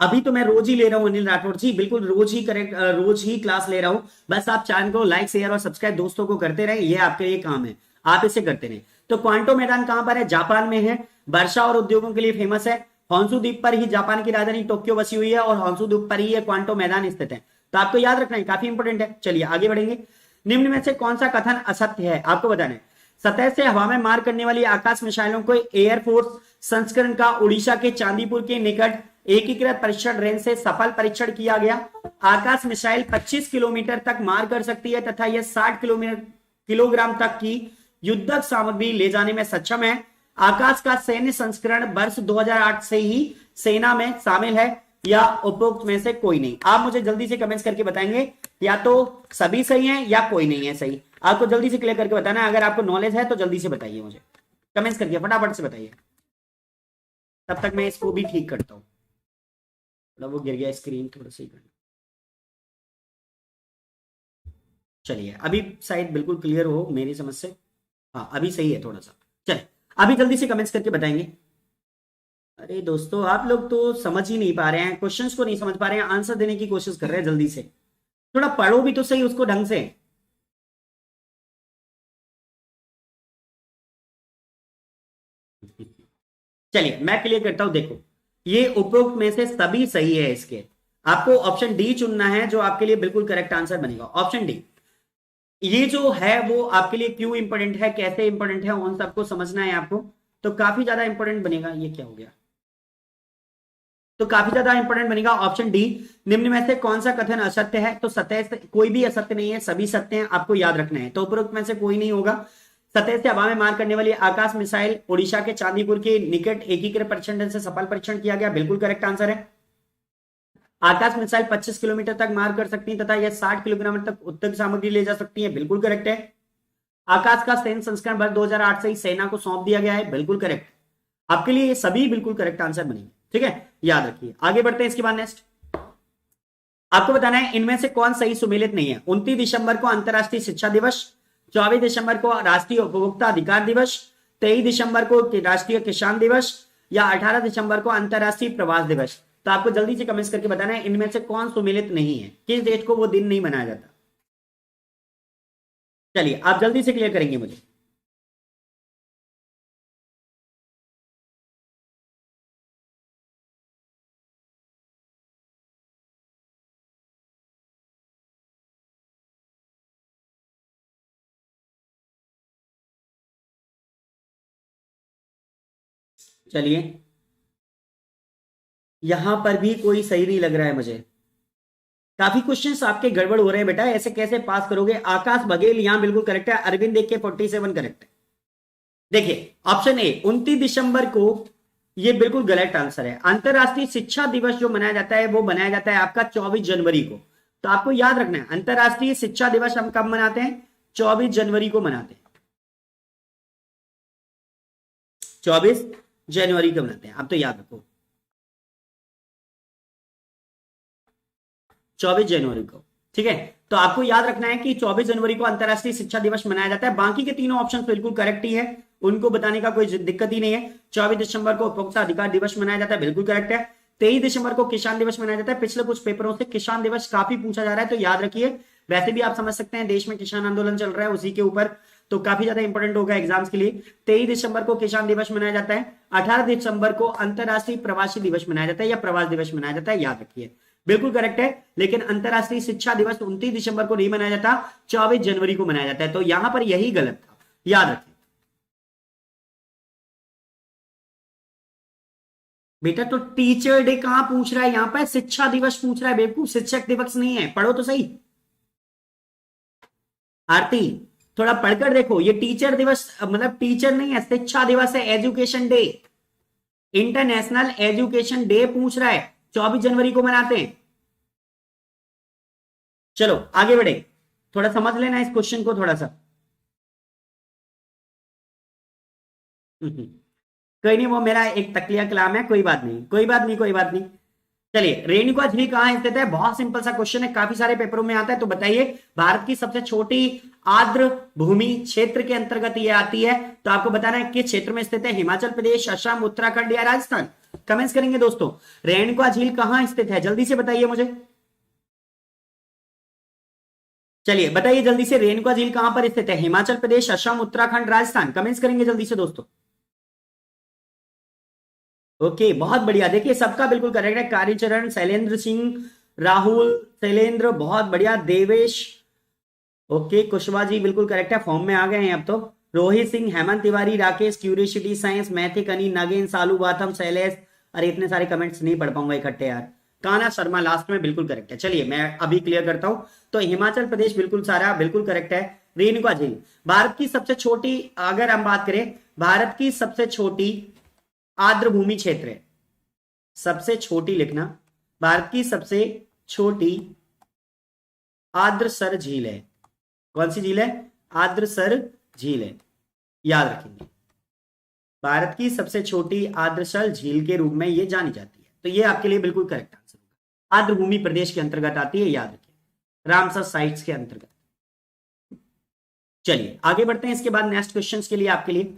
अभी तो मैं रोज ही ले रहा हूं अनिल राठौर जी, बिल्कुल रोज ही करेक्ट, रोज ही क्लास ले रहा हूं। बस आप चैनल को लाइक शेयर और सब्सक्राइब दोस्तों को करते रहे, ये आपके लिए काम है, आप इसे करते रहे। तो क्वांटो मैदान कहां पर है? जापान में है, वर्षा और उद्योगों के लिए फेमस है। होन्शु द्वीप पर ही जापान की राजधानी टोक्यो बसी हुई है, और होन्शु द्वीप पर ही क्वांटो मैदान स्थित है। तो आपको याद रखना है, काफी इंपोर्टेंट है। चलिए आगे बढ़ेंगे। निम्न में से कौन सा कथन असत्य है आपको बताना है। सतह से हवा में मार करने वाली आकाश मिसाइलों को एयरफोर्स संस्करण का उड़ीसा के चांदीपुर के निकट एकीकृत परीक्षण रेंज से सफल परीक्षण किया गया। आकाश मिसाइल 25 किलोमीटर तक मार कर सकती है तथा यह 60 किलोग्राम तक की युद्धक सामग्री ले जाने में सक्षम है। आकाश का सैन्य संस्करण वर्ष 2008 से ही सेना में शामिल है, या उपरोक्त में से कोई नहीं। आप मुझे जल्दी से कमेंट्स करके बताएंगे, या तो सभी सही हैं या कोई नहीं है सही। आपको जल्दी से क्लियर करके बताना है, अगर आपको नॉलेज है तो जल्दी से बताइए मुझे, कमेंट्स करके फटाफट से बताइए। तब तक मैं इसको भी ठीक करता हूँ, वो गिर गया स्क्रीन, थोड़ा सा ही करना। चलिए अभी शायद बिल्कुल क्लियर हो मेरी समझ से। हाँ अभी सही है थोड़ा सा। चलिए अभी जल्दी से कमेंट्स करके बताएंगे। अरे दोस्तों आप लोग तो समझ ही नहीं पा रहे हैं, क्वेश्चंस को नहीं समझ पा रहे हैं, आंसर देने की कोशिश कर रहे हैं जल्दी से। थोड़ा पढ़ो भी तो सही उसको ढंग से। चलिए मैं क्लियर करता हूं, देखो ये उपरोक्त में से सभी सही है इसके। आपको ऑप्शन डी चुनना है, जो आपके लिए बिल्कुल करेक्ट आंसर बनेगा, ऑप्शन डी। ये जो है वो आपके लिए क्यों इंपॉर्टेंट है, कैसे इंपॉर्टेंट है, उन सबको समझना है आपको। तो काफी ज्यादा इंपॉर्टेंट बनेगा। ये क्या हो गया? तो काफी ज्यादा इंपॉर्टेंट बनेगा ऑप्शन डी। निम्न में से कौन सा कथन असत्य है? तो सतह से कोई भी असत्य नहीं है, सभी सत्य हैं, आपको याद रखना है। तो उपरोक्त में से कोई नहीं होगा। सतह से हवा में मार करने वाली आकाश मिसाइल ओडिशा के चांदीपुर के निकट एकीकृत परीक्षण से सफल परीक्षण किया गया, बिल्कुल करेक्ट आंसर है। आकाश मिसाइल 25 किलोमीटर तक मार कर सकती है तथा यह 60 किलोग्राम तक उत्तक सामग्री ले जा सकती है, बिल्कुल करेक्ट है। आकाश का सैन्य संस्करण वर्ष 2008 से ही सेना को सौंप दिया गया है, बिल्कुल करेक्ट। आपके लिए ये सभी बिल्कुल करेक्ट आंसर बनेंगे, ठीक है, याद रखिए। आगे बढ़ते हैं, इसके बाद नेक्स्ट आपको बताना है इनमें से कौन सही सुमेलित नहीं है। 29 दिसंबर को अंतरराष्ट्रीय शिक्षा दिवस, 24 दिसंबर को राष्ट्रीय उपभोक्ता अधिकार दिवस, 23 दिसंबर को राष्ट्रीय किसान दिवस, या 18 दिसंबर को अंतरराष्ट्रीय प्रवास दिवस। तो आपको जल्दी से कमेंट्स करके बताना है इनमें से कौन सुमेलित नहीं है, किस डेट को वो दिन नहीं मनाया जाता। चलिए आप जल्दी से क्लियर करेंगे मुझे। चलिए, यहां पर भी कोई सही नहीं लग रहा है मुझे। काफी क्वेश्चंस आपके गड़बड़ हो रहे हैं बेटा, ऐसे कैसे पास करोगे। आकाश बघेल यहां बिल्कुल करेक्ट है, अरविंद देख के 47 करेक्ट है। देखिए ऑप्शन ए 29 दिसंबर को, ये बिल्कुल गलत आंसर है। अंतरराष्ट्रीय शिक्षा दिवस जो मनाया जाता है वो मनाया जाता है आपका 24 जनवरी को। तो आपको याद रखना है अंतरराष्ट्रीय शिक्षा दिवस हम कब मनाते हैं, 24 जनवरी को मनाते हैं। 24 जनवरी को मनाते हैं, आप तो याद रखो 24 जनवरी को। ठीक है, तो आपको याद रखना है कि 24 जनवरी को अंतरराष्ट्रीय शिक्षा दिवस मनाया जाता है। बाकी के तीनों ऑप्शन बिल्कुल करेक्ट ही है, उनको बताने का कोई दिक्कत ही नहीं है। 24 दिसंबर को उपभोक्ता अधिकार दिवस मनाया जाता है, बिल्कुल करेक्ट है। 23 दिसंबर को किसान दिवस मनाया जाता है। पिछले कुछ पेपरों से किसान दिवस काफी पूछा जा रहा है, तो याद रखिए। वैसे भी आप समझ सकते हैं देश में किसान आंदोलन चल रहा है, उसी के ऊपर तो काफी ज्यादा इंपॉर्टेंट होगा एग्जाम्स के लिए। 23 दिसंबर को किसान दिवस मनाया जाता है। 18 दिसंबर को अंतरराष्ट्रीय प्रवासी दिवस मनाया जाता है या प्रवास दिवस मनाया जाता है, याद रखिए। बिल्कुल करेक्ट है, लेकिन अंतरराष्ट्रीय शिक्षा दिवस 29 दिसंबर को नहीं मनाया जाता, 24 जनवरी को मनाया जाता है। तो यहां पर यही गलत था, याद रखें बेटा। तो टीचर डे कहां पूछ रहा है, यहां पर शिक्षा दिवस पूछ रहा है बेवकूफ, शिक्षक दिवस नहीं है। पढ़ो तो सही आरती, थोड़ा पढ़कर देखो। ये टीचर दिवस मतलब टीचर नहीं है, शिक्षा दिवस है, education day, international education day पूछ रहा है। 24 जनवरी को मनाते हैं। चलो आगे बढ़े, थोड़ा समझ लेना इस क्वेश्चन को थोड़ा सा। कोई नहीं, वो मेरा एक तकलिया कलाम है, कोई बात नहीं, कोई बात नहीं, कोई बात नहीं। चलिए, रेणुका झील कहां स्थित है, बहुत सिंपल सा क्वेश्चन है, काफी सारे पेपरों में आता है। तो बताइए, भारत की सबसे छोटी आर्द्र भूमि क्षेत्र के अंतर्गत ये आती है। तो आपको बताना है किस क्षेत्र में स्थित है, हिमाचल प्रदेश, असम, उत्तराखंड या राजस्थान। कमेंट्स करेंगे दोस्तों, रेणुका झील कहां स्थित है, जल्दी से बताइए मुझे। चलिए बताइए जल्दी से, रेणुका झील कहां पर स्थित है, हिमाचल प्रदेश, असम, उत्तराखंड, राजस्थान। कमेंट्स करेंगे जल्दी से दोस्तों। ओके, बहुत बढ़िया। देखिए सबका बिल्कुल करेक्ट है। कालीचरण, शैलेंद्र सिंह, राहुल, शैलेंद्र, बहुत बढ़िया। देवेश, ओके, कुशवाहा जी बिल्कुल करेक्ट है, फॉर्म में आ गए हैं अब तो। Rohit Singh, Hemant Tiwari, Rakesh, curiosity science, mythic अनी, नगेन, सालू बाथम, शैलेश। अरे इतने सारे कमेंट्स नहीं पढ़ पाऊंगा इकट्ठे यार। काना शर्मा लास्ट में बिल्कुल करेक्ट है। चलिए मैं अभी क्लियर करता हूं। तो हिमाचल प्रदेश बिल्कुल सारा बिल्कुल करेक्ट है। रेणुका झील भारत की सबसे छोटी, अगर हम बात करें भारत की सबसे छोटी आर्द्र भूमि क्षेत्र है, सबसे छोटी लिखना, भारत की सबसे छोटी आर्द्रसर झील है। कौन सी झील है, आर्द्रसर झील है, याद रखेंगे। भारत की सबसे छोटी आर्द्रसर झील के रूप में ये जानी जाती है। तो ये आपके लिए बिल्कुल करेक्ट आंसर होगा। आर्द्र भूमि प्रदेश के अंतर्गत आती है, याद रखिए, रामसर साइट्स के अंतर्गत। चलिए आगे बढ़ते हैं, इसके बाद नेक्स्ट क्वेश्चंस के लिए आपके लिए।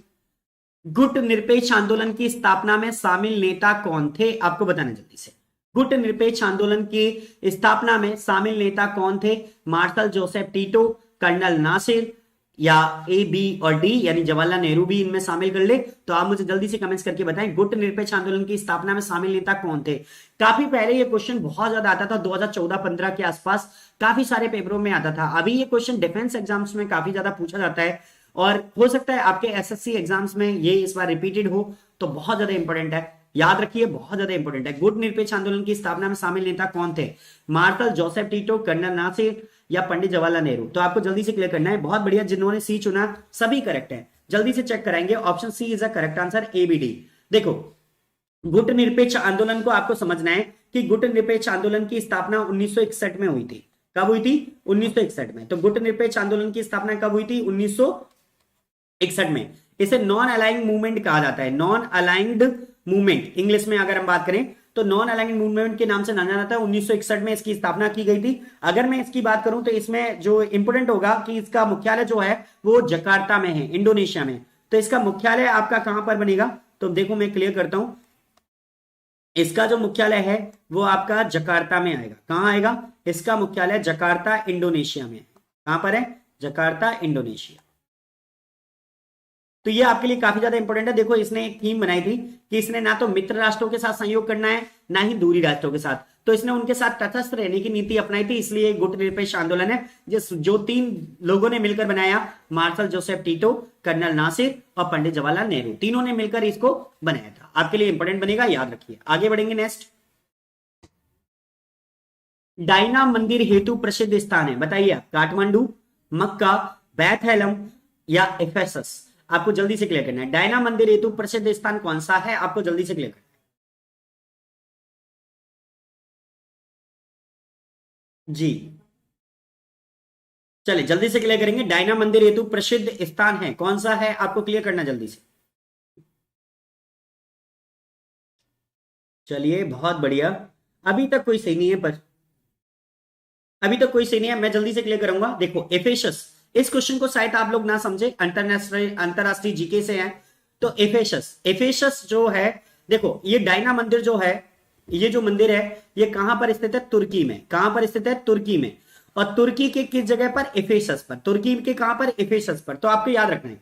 गुट निरपेक्ष आंदोलन की स्थापना में शामिल नेता कौन थे, आपको बताना जल्दी से। गुट निरपेक्ष आंदोलन की स्थापना में शामिल नेता कौन थे, Marshal Joseph Tito, colonel Nasser, या ए, बी और डी, यानी जवाहरलाल नेहरू भी इनमें शामिल कर ले। तो आप मुझे जल्दी से कमेंट्स करके बताएं, गुट निरपेक्ष आंदोलन की स्थापना में शामिल नेता कौन थे। काफी पहले ये क्वेश्चन बहुत ज्यादा आता था, 2014-15 के आसपास काफी सारे पेपरों में आता था। अभी ये क्वेश्चन डिफेंस एग्जाम्स में काफी ज्यादा पूछा जाता है, और हो सकता है आपके एसएससी एग्जाम्स में ये इस बार रिपीटेड हो, तो बहुत ज्यादा इंपॉर्टेंट है, याद रखिए, बहुत ज्यादा इंपॉर्टेंट है। गुट निरपेक्ष आंदोलन की स्थापना में शामिल नेता कौन थे, Marshal Joseph Tito, colonel Nasser या पंडित जवाहरलाल नेहरू। तो आपको जल्दी से क्लियर करना है। बहुत बढ़िया, जिन्होंने सी चुना सभी करेक्ट है, जल्दी से चेक कराएंगे। Option C is a correct answer, A B D. देखो गुट निरपेक्ष आंदोलन को आपको समझना है कि गुट निरपेक्ष आंदोलन की स्थापना 1961 में हुई थी। कब हुई थी, 1961 में। तो गुट निरपेक्ष आंदोलन की स्थापना कब हुई थी, 1961 में। इसे नॉन अलाइंग मूवमेंट कहा जाता है, नॉन अलाइंड मूवमेंट इंग्लिश में अगर हम बात करें तो नॉन अलाइंड मूवमेंट के नाम से जाना जाता है। 1961 में इसकी स्थापना की गई थी। अगर मैं इसकी बात करूं तो इसमें जो इंपोर्टेंट होगा कि इसका मुख्यालय जो है वो जकार्ता में है, इंडोनेशिया में। तो इसका मुख्यालय आपका कहां पर बनेगा, तो देखो मैं क्लियर करता हूं। इसका जो मुख्यालय है वो आपका जकार्ता में आएगा। कहां आएगा, इसका मुख्यालय जकार्ता इंडोनेशिया में। कहां पर है, जकार्ता इंडोनेशिया। तो ये आपके लिए काफी ज्यादा इंपॉर्टेंट है। देखो इसने एक थीम बनाई थी कि इसने ना तो मित्र राष्ट्रों के साथ सहयोग करना है ना ही दूरी राष्ट्रों के साथ, तो इसने उनके साथ तटस्थ रहने की नीति अपनाई थी, इसलिए गुटनिरपेक्ष आंदोलन है जो 3 लोगों ने मिलकर बनाया, Marshal Joseph Tito, colonel Nasser और पंडित जवाहरलाल नेहरू, तीनों ने मिलकर इसको बनाया था। आपके लिए इंपॉर्टेंट बनेगा, याद रखिए। आगे बढ़ेंगे नेक्स्ट। डायना मंदिर हेतु प्रसिद्ध स्थान है, बताइए, काठमांडू, मक्का, बैथेलम या एफेसस। आपको जल्दी से क्लियर करना है। डायना मंदिर हेतु प्रसिद्ध स्थान कौन सा है, आपको जल्दी से क्लियर करना है जी। चलिए जल्दी से क्लियर करेंगे। डायना मंदिर हेतु प्रसिद्ध स्थान है कौन सा है, आपको क्लियर करना जल्दी से। चलिए बहुत बढ़िया, अभी तक कोई सही नहीं है, पर अभी तक कोई सही नहीं है, मैं जल्दी से क्लियर करूंगा। देखो एफेसस, इस क्वेश्चन को शायद आप लोग ना समझे, अंतरराष्ट्रीय जीके से है। तो एफेसस, एफेसस जो है, देखो ये डायना मंदिर जो है, ये जो मंदिर है ये कहां पर स्थित है, तुर्की में। कहां पर स्थित है, तुर्की में। और तुर्की के किस जगह पर, एफेसस पर। तुर्की के कहां पर, एफेसस पर। तो आपको याद रखना है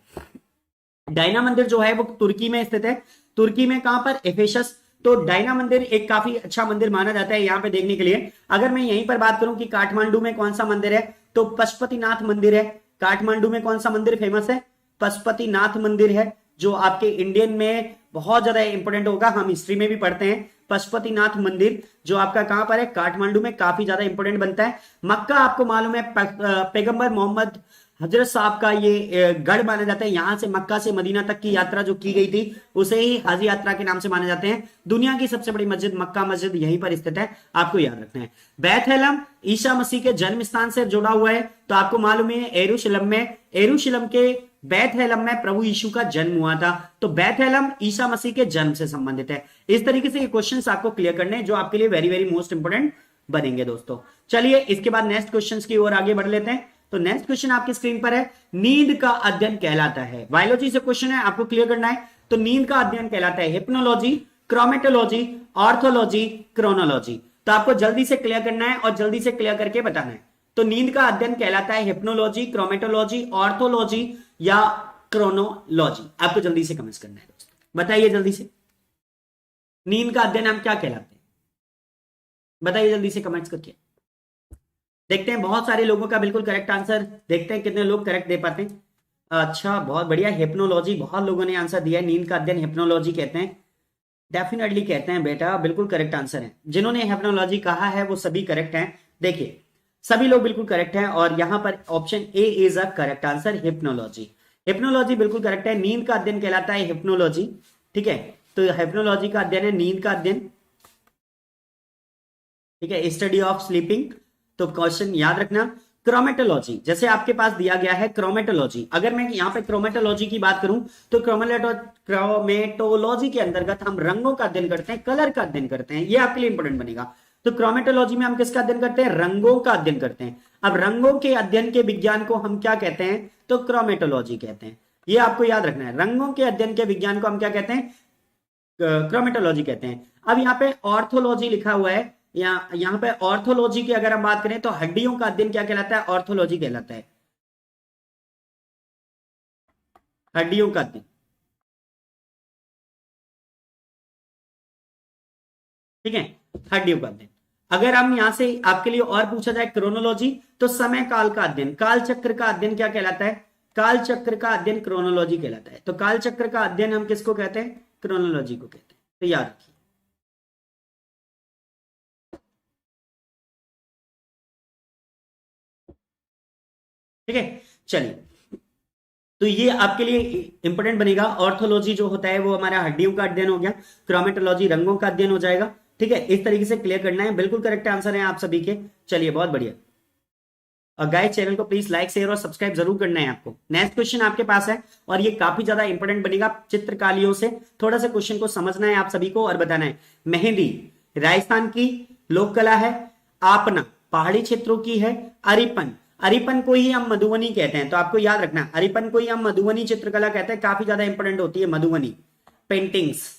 डायना मंदिर जो है वो तुर्की में स्थित है। तुर्की में कहां पर, एफेसस। तो डायना मंदिर एक काफी अच्छा मंदिर माना जाता है यहां पे देखने के लिए। अगर मैं यहीं पर बात करूं कि काठमांडू में कौन सा मंदिर है, तो पशुपतिनाथ मंदिर है। काठमांडू में कौन सा मंदिर फेमस है, पशुपतिनाथ मंदिर है, जो आपके इंडियन में बहुत ज्यादा इंपॉर्टेंट होगा, हम हिस्ट्री में भी पढ़ते हैं। पशुपतिनाथ मंदिर जो आपका कहां पर है, काठमांडू में, काफी ज्यादा इंपॉर्टेंट बनता है। मक्का आपको मालूम है, पैगंबर मोहम्मद हजरत साहब का ये गढ़ माना जाता है। यहां से मक्का से मदीना तक की यात्रा जो की गई थी उसे ही हाजी यात्रा के नाम से माने जाते हैं। दुनिया की सबसे बड़ी मस्जिद मक्का मस्जिद यहीं पर स्थित है, आपको याद रखना है। बैथेलम ईसा मसीह के जन्म स्थान से जुड़ा हुआ है, तो आपको मालूम है एरूशलेम में, एरूशलेम के बैथेलम में प्रभु यीशु का जन्म हुआ था। तो बैथेलम ईसा मसीह के जन्म से संबंधित है। इस तरीके से ये क्वेश्चंस आपको क्लियर करने हैं जो आपके लिए वेरी वेरी मोस्ट इंपोर्टेंट बनेंगे दोस्तों। चलिए इसके बाद नेक्स्ट क्वेश्चंस की ओर आगे बढ़ लेते हैं। तो नेक्स्ट क्वेश्चन आपकी स्क्रीन पर है, नींद का अध्ययन कहलाता है। बायोलॉजी से क्वेश्चन है, आपको क्लियर करना है। तो नींद का अध्ययन कहलाता है हिप्नोलॉजी, क्रोमेटोलॉजी, ऑर्थोलॉजी, क्रोनोलॉजी। तो आपको जल्दी से क्लियर करना है और जल्दी से क्लियर करके बताना है। तो नींद का अध्ययन कहलाता है हिप्नोलॉजी, क्रोमेटोलॉजी, ऑर्थोलॉजी या क्रोनोलॉजी। आपको जल्दी से कमेंट करना है दोस्तों, बताइए जल्दी से, नींद का अध्ययन हम क्या कहलाते हैं, बताइए जल्दी से कमेंट्स करके। देखते हैं बहुत सारे लोगों का बिल्कुल करेक्ट आंसर, देखते हैं कितने लोग करेक्ट दे पाते हैं। अच्छा बहुत बढ़िया, हिप्नोलॉजी, बहुत लोगों ने आंसर दिया है। नींद का अध्ययन हिप्नोलॉजी कहते हैं, डेफिनेटली कहते हैं बेटा, बिल्कुल करेक्ट आंसर है। जिन्होंने हिप्नोलॉजी कहा है वो सभी करेक्ट हैं। देखिए सभी लोग बिल्कुल करेक्ट हैं और यहां पर option A is a correct answer, hypnology. Hypnology बिल्कुल करेक्ट है। नींद का अध्ययन कहलाता है हिप्नोलॉजी, ठीक है। तो हिप्नोलॉजी का अध्ययन है नींद का अध्ययन, ठीक है, स्टडी ऑफ स्लीपिंग। तो क्वेश्चन याद रखना। क्रोमेटोलॉजी जैसे आपके पास दिया गया है, क्रोमेटोलॉजी, अगर मैं यहां पे क्रोमेटोलॉजी की बात करूं तो क्रोमेटोलॉजी के अंतर्गत हम रंगों का अध्ययन करते हैं, कलर का अध्ययन करते हैं, ये आपके लिए इंपॉर्टेंट बनेगा। तो क्रोमेटोलॉजी में हम किसका अध्ययन करते हैं, रंगों का अध्ययन करते हैं। अब रंगों के अध्ययन के विज्ञान को हम क्या कहते हैं, तो क्रोमेटोलॉजी कहते हैं। ये आपको याद रखना है, रंगों के अध्ययन के विज्ञान को हम क्या कहते हैं, क्रोमेटोलॉजी कहते हैं। अब यहाँ पे ऑर्थोलॉजी लिखा हुआ है, यहाँ पे ऑर्थोलॉजी की अगर हम बात करें तो हड्डियों का अध्ययन क्या कहलाता है, ऑर्थोलॉजी कहलाता है, हड्डियों का अध्ययन, ठीक है, हड्डियों का अध्ययन। अगर हम यहां से आपके लिए और पूछा जाए क्रोनोलॉजी, तो समय काल का अध्ययन, काल चक्र का अध्ययन क्या कहलाता है, काल चक्र का अध्ययन क्रोनोलॉजी कहलाता है। तो काल चक्र का अध्ययन हम किसको कहते हैं, क्रोनोलॉजी को कहते हैं। तो याद रखिए। ठीक है, चलिए तो ये आपके लिए इंपॉर्टेंट बनेगा। ऑर्थोलॉजी जो होता है वो हमारा हड्डियों का अध्ययन हो गया, क्रोमेटोलॉजी रंगों का अध्ययन हो जाएगा, ठीक है। इस तरीके से क्लियर करना है, बिल्कुल करेक्ट आंसर है आप सभी के। चलिए बहुत बढ़िया। और गाइस चैनल को प्लीज लाइक शेयर और सब्सक्राइब जरूर करना है आपको। नेक्स्ट क्वेश्चन आपके पास है और ये काफी ज्यादा इंपॉर्टेंट बनेगा। चित्रकालियों से थोड़ा सा क्वेश्चन को समझना है आप सभी को और बताना है। मेहंदी राजस्थान की लोक कला है, आपना पहाड़ी क्षेत्रों की है, अरिपन, अरिपन को ही हम मधुबनी कहते हैं। तो आपको याद रखना, अरिपन को ही हम मधुबनी चित्रकला कहते हैं, काफी ज्यादा इंपॉर्टेंट होती है मधुबनी पेंटिंग्स।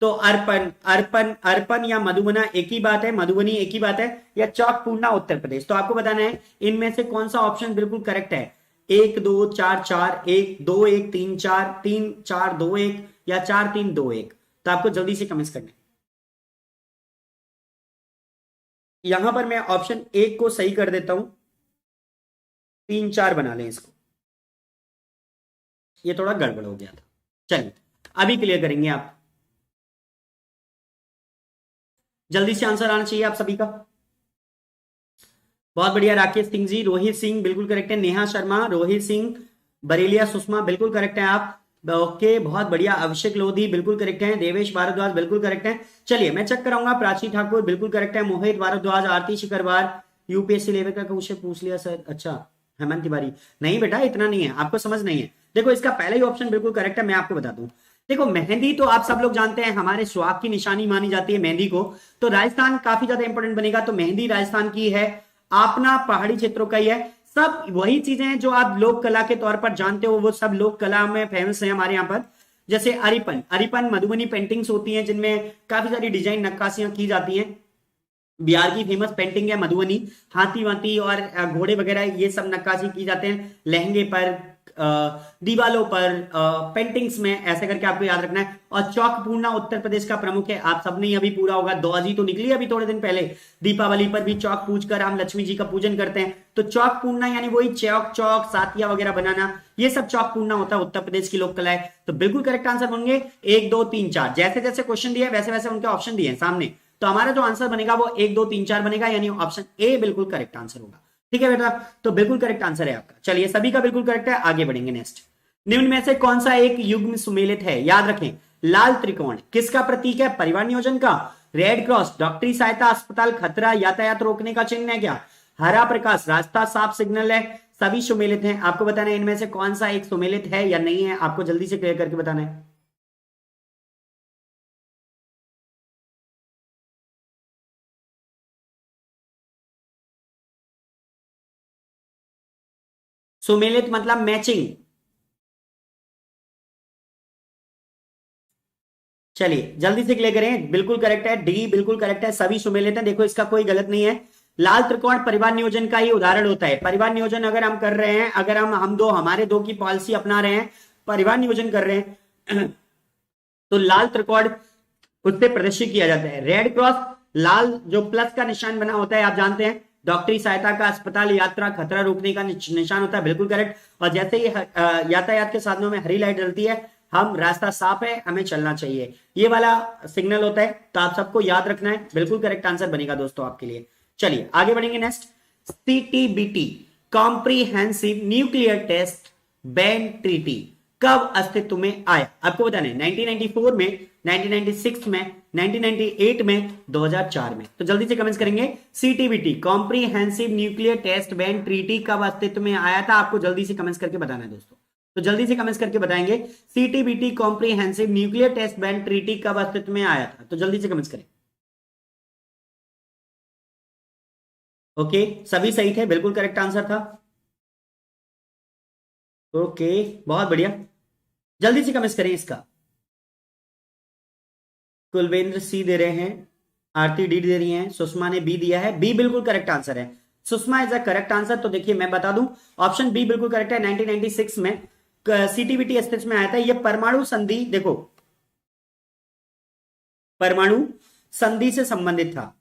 तो अर्पण, अर्पण, अर्पण या मधुबना एक ही बात है, मधुबनी एक ही बात है, या चौक पूर्णा उत्तर प्रदेश। तो आपको बताना है इनमें से कौन सा ऑप्शन बिल्कुल करेक्ट है। 1 2 4 4, 1 2 1 3 4, 3 4 2 1 या 4 3 2 1। तो आपको जल्दी से कमेंट करना है। यहां पर मैं ऑप्शन 1 को सही कर देता हूं, 3 4 बना लें इसको, ये थोड़ा गड़बड़ हो गया था। चलिए अभी क्लियर करेंगे आप, जल्दी से आंसर आना चाहिए आप सभी का। बहुत बढ़िया, राकेश सिंह जी, रोहित सिंह बिल्कुल करेक्ट है, नेहा शर्मा, रोहित सिंह, बरेलिया सुषमा बिल्कुल करेक्ट है आप। ओके बहुत बढ़िया, अभिषेक लोधी बिल्कुल करेक्ट है, देवेश भारद्वाज बिल्कुल करेक्ट है। चलिए मैं चेक कराऊंगा, प्राची ठाकुर बिल्कुल करेक्ट है, मोहित भारद्वाज, आरती शिकरवार, यूपीएससी लेवल का क्वेश्चन पूछ लिया सर, अच्छा हेमंत तिवारी, नहीं बेटा इतना नहीं है, आपको समझ नहीं है। देखो इसका पहला ही ऑप्शन बिल्कुल करेक्ट है, मैं आपको बता दूं। देखो मेहंदी तो आप सब लोग जानते हैं हमारे सुहाग की निशानी मानी जाती है मेहंदी को, तो राजस्थान काफी ज्यादा इंपॉर्टेंट बनेगा, तो मेहंदी राजस्थान की है, अपना पहाड़ी क्षेत्रों का ही है। सब वही चीजें हैं जो आप लोक कला के तौर पर जानते हो, वो सब लोक कला में फेमस है हमारे यहाँ पर। जैसे अरिपन, अरिपन मधुबनी पेंटिंग्स होती हैं जिनमें काफी सारी डिजाइन नक्काशियां की जाती हैं। बिहार की फेमस पेंटिंग है मधुबनी, हाथी वाथी और घोड़े वगैरह ये सब नक्काशी की जाते हैं लहंगे पर, दीवालों पर, पेंटिंग्स में, ऐसे करके आपको याद रखना है। और चौक पूर्णा उत्तर प्रदेश का प्रमुख है, आप सबने अभी पूरा होगा, दौजी तो निकली अभी थोड़े दिन पहले, दीपावली पर भी चौक पूज कर हम लक्ष्मी जी का पूजन करते हैं, तो चौक पूर्णा यानी वही चौक चौक सातिया वगैरह बनाना, ये सब चौक पूर्णा होता है, उत्तर प्रदेश की लोक कला है। तो बिल्कुल करेक्ट आंसर होंगे 1 2 3 4, जैसे जैसे क्वेश्चन दिया वैसे वैसे उनके ऑप्शन दिए सामने, तो हमारा जो आंसर बनेगा वो 1 2 3 4 बनेगा, यानी ऑप्शन ए बिल्कुल करेक्ट आंसर होगा। ठीक है बेटा, तो बिल्कुल करेक्ट आंसर है आपका। चलिए सभी का बिल्कुल करेक्ट है, आगे बढ़ेंगे नेक्स्ट। निम्न में से कौन सा एक युग्म सुमेलित है, याद रखें, लाल त्रिकोण किसका प्रतीक है, परिवार नियोजन का, रेड क्रॉस डॉक्टरी सहायता, अस्पताल, खतरा, यातायात रोकने का चिन्ह है क्या, हरा प्रकाश रास्ता साफ सिग्नल है, सभी सुमेलित हैं। आपको बताना है इनमें से कौन सा एक सुमेलित है या नहीं है, आपको जल्दी से क्लियर करके बताना है। सुमेलित मतलब मैचिंग। चलिए जल्दी से क्लियर करें, बिल्कुल करेक्ट है, डी बिल्कुल करेक्ट है, सभी सुमेलित हैं, देखो इसका कोई गलत नहीं है। लाल त्रिकोण परिवार नियोजन का ही उदाहरण होता है। परिवार नियोजन अगर हम कर रहे हैं, अगर हम दो हमारे दो की पॉलिसी अपना रहे हैं, परिवार नियोजन कर रहे हैं तो लाल त्रिकोण उससे प्रदर्शित किया जाता है। रेड क्रॉस लाल जो प्लस का निशान बना होता है, आप जानते हैं, डॉक्टरी सहायता का, अस्पताल, यात्रा, खतरा रोकने का निशान होता है, बिल्कुल करेक्ट। और जैसे ही यातायात के साधनों में हरी लाइट जलती है, हम रास्ता साफ है हमें चलना चाहिए, ये वाला सिग्नल होता है, तो आप सबको याद रखना है, बिल्कुल करेक्ट आंसर बनेगा दोस्तों आपके लिए। चलिए आगे बढ़ेंगे next. CTBT comprehensive nuclear test ban treaty कब अस्तित्व में आया, आपको बताना है 1994 में, 1996 में, 1998 में, 2004 में। तो जल्दी से कमेंट्स करेंगे, CTBT comprehensive nuclear test ban treaty कब अस्तित्व में आया था, आपको जल्दी से कमेंट्स करके बताना है दोस्तों। तो जल्दी से कमेंट्स करके बताएंगे, CTBT comprehensive nuclear test ban treaty कब अस्तित्व में आया था, तो जल्दी से कमेंट्स करें। ओके सभी सही थे, बिल्कुल करेक्ट आंसर था। ओके बहुत बढ़िया, जल्दी से कमेंट्स करें इसका। कुलवेंद्र सी दे रहे हैं, आरती डी दे रही हैं, सुषमा ने बी दिया है, बी बिल्कुल करेक्ट आंसर है, Sushma is a correct answer. तो देखिए मैं बता दूं, ऑप्शन बी बिल्कुल करेक्ट है। 1996 में सीटीबीटी अस्तित्व में आया था, यह परमाणु संधि, देखो परमाणु संधि से संबंधित था।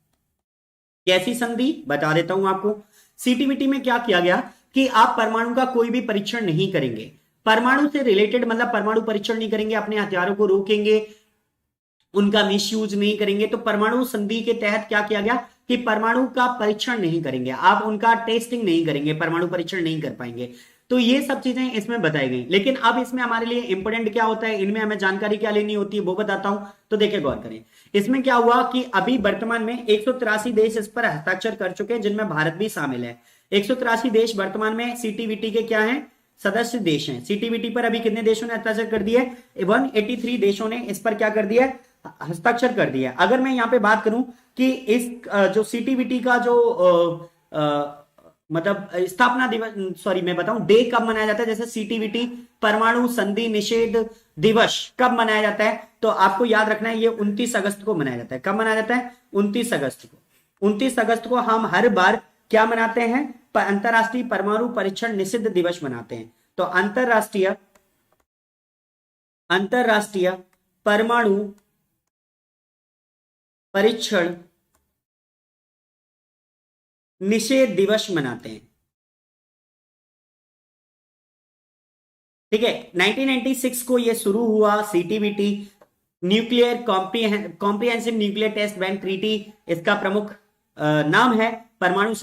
कैसी संधि बता देता हूं आपको। सीटीबीटी में क्या किया गया कि आप परमाणु का कोई भी परीक्षण नहीं करेंगे, परमाणु से रिलेटेड मतलब परमाणु परीक्षण नहीं करेंगे, अपने हथियारों को रोकेंगे, उनका मिसयूज नहीं करेंगे। तो परमाणु संधि के तहत क्या किया गया कि परमाणु का परीक्षण नहीं करेंगे, आप उनका टेस्टिंग नहीं करेंगे, परमाणु परीक्षण नहीं कर पाएंगे। तो ये सब चीजें इसमें बताई गई। लेकिन अब इसमें हमारे लिए इंपोर्टेंट क्या होता है, इनमें हमें जानकारी क्या लेनी होती है वो बताता हूं। तो देखिए गौर करें, इसमें क्या हुआ कि अभी वर्तमान में 183 देश इस पर हस्ताक्षर कर चुके हैं, जिनमें भारत भी शामिल है। 183 देश वर्तमान में सीटीबीटी के क्या हैं, सदस्य देश हैं। सीटीबीटी पर अभी कितने देशों ने हस्ताक्षर कर दिया है, 183 देशों ने इस पर क्या कर दिया है, हस्ताक्षर कर दिया। अगर मैं यहां पे बात करूं कि इस जो सीटीबीटी का जो मतलब स्थापना दिवस, सॉरी मैं बताऊं डे कब मनाया जाता है, जैसे सीटीबीटी परमाणु संधि निषेध दिवस कब मनाया जाता है, तो आपको याद रखना है ये 29 अगस्त को मनाया जाता है। कब मनाया जाता है, 29 अगस्त को। 29 अगस्त को हम हर बार क्या मनाते हैं? अंतरराष्ट्रीय परमाणु परीक्षण निषिद्ध दिवस मनाते हैं। तो अंतरराष्ट्रीय परमाणु परीक्षण निषेध दिवस मनाते हैं। ठीक है, 1996 को ये शुरू हुआ CTBT, nuclear comprehensive nuclear test bank treaty इसका प्रमुख नाम है। परमाणु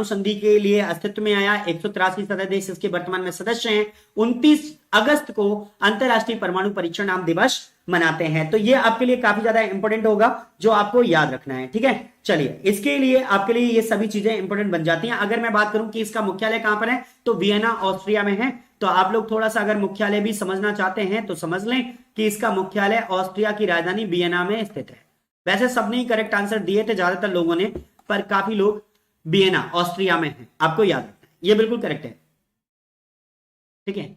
संधि के लिए अस्तित्व में आया। 183 सदस्य देश इसके वर्तमान में सदस्य हैं। 29 अगस्त को अंतरराष्ट्रीय परमाणु परीक्षण नाम दिवस मनाते हैं। तो ये आपके लिए काफी ज्यादा इंपॉर्टेंट होगा, जो आपको याद रखना है। ठीक है, चलिए इसके लिए आपके लिए ये सभी चीजें इंपॉर्टेंट बन जाती हैं। अगर मैं बात करूं कि इसका मुख्यालय कहां पर है, तो वियना ऑस्ट्रिया में है। तो आप लोग थोड़ा सा अगर मुख्यालय भी समझना चाहते हैं तो समझ लें कि इसका मुख्यालय ऑस्ट्रिया की राजधानी वियना में स्थित है। वैसे सबने ही करेक्ट आंसर दिए थे ज्यादातर लोगों ने, पर काफी लोग वियना ऑस्ट्रिया में है, आपको याद रखना है, ये बिल्कुल करेक्ट है। ठीक है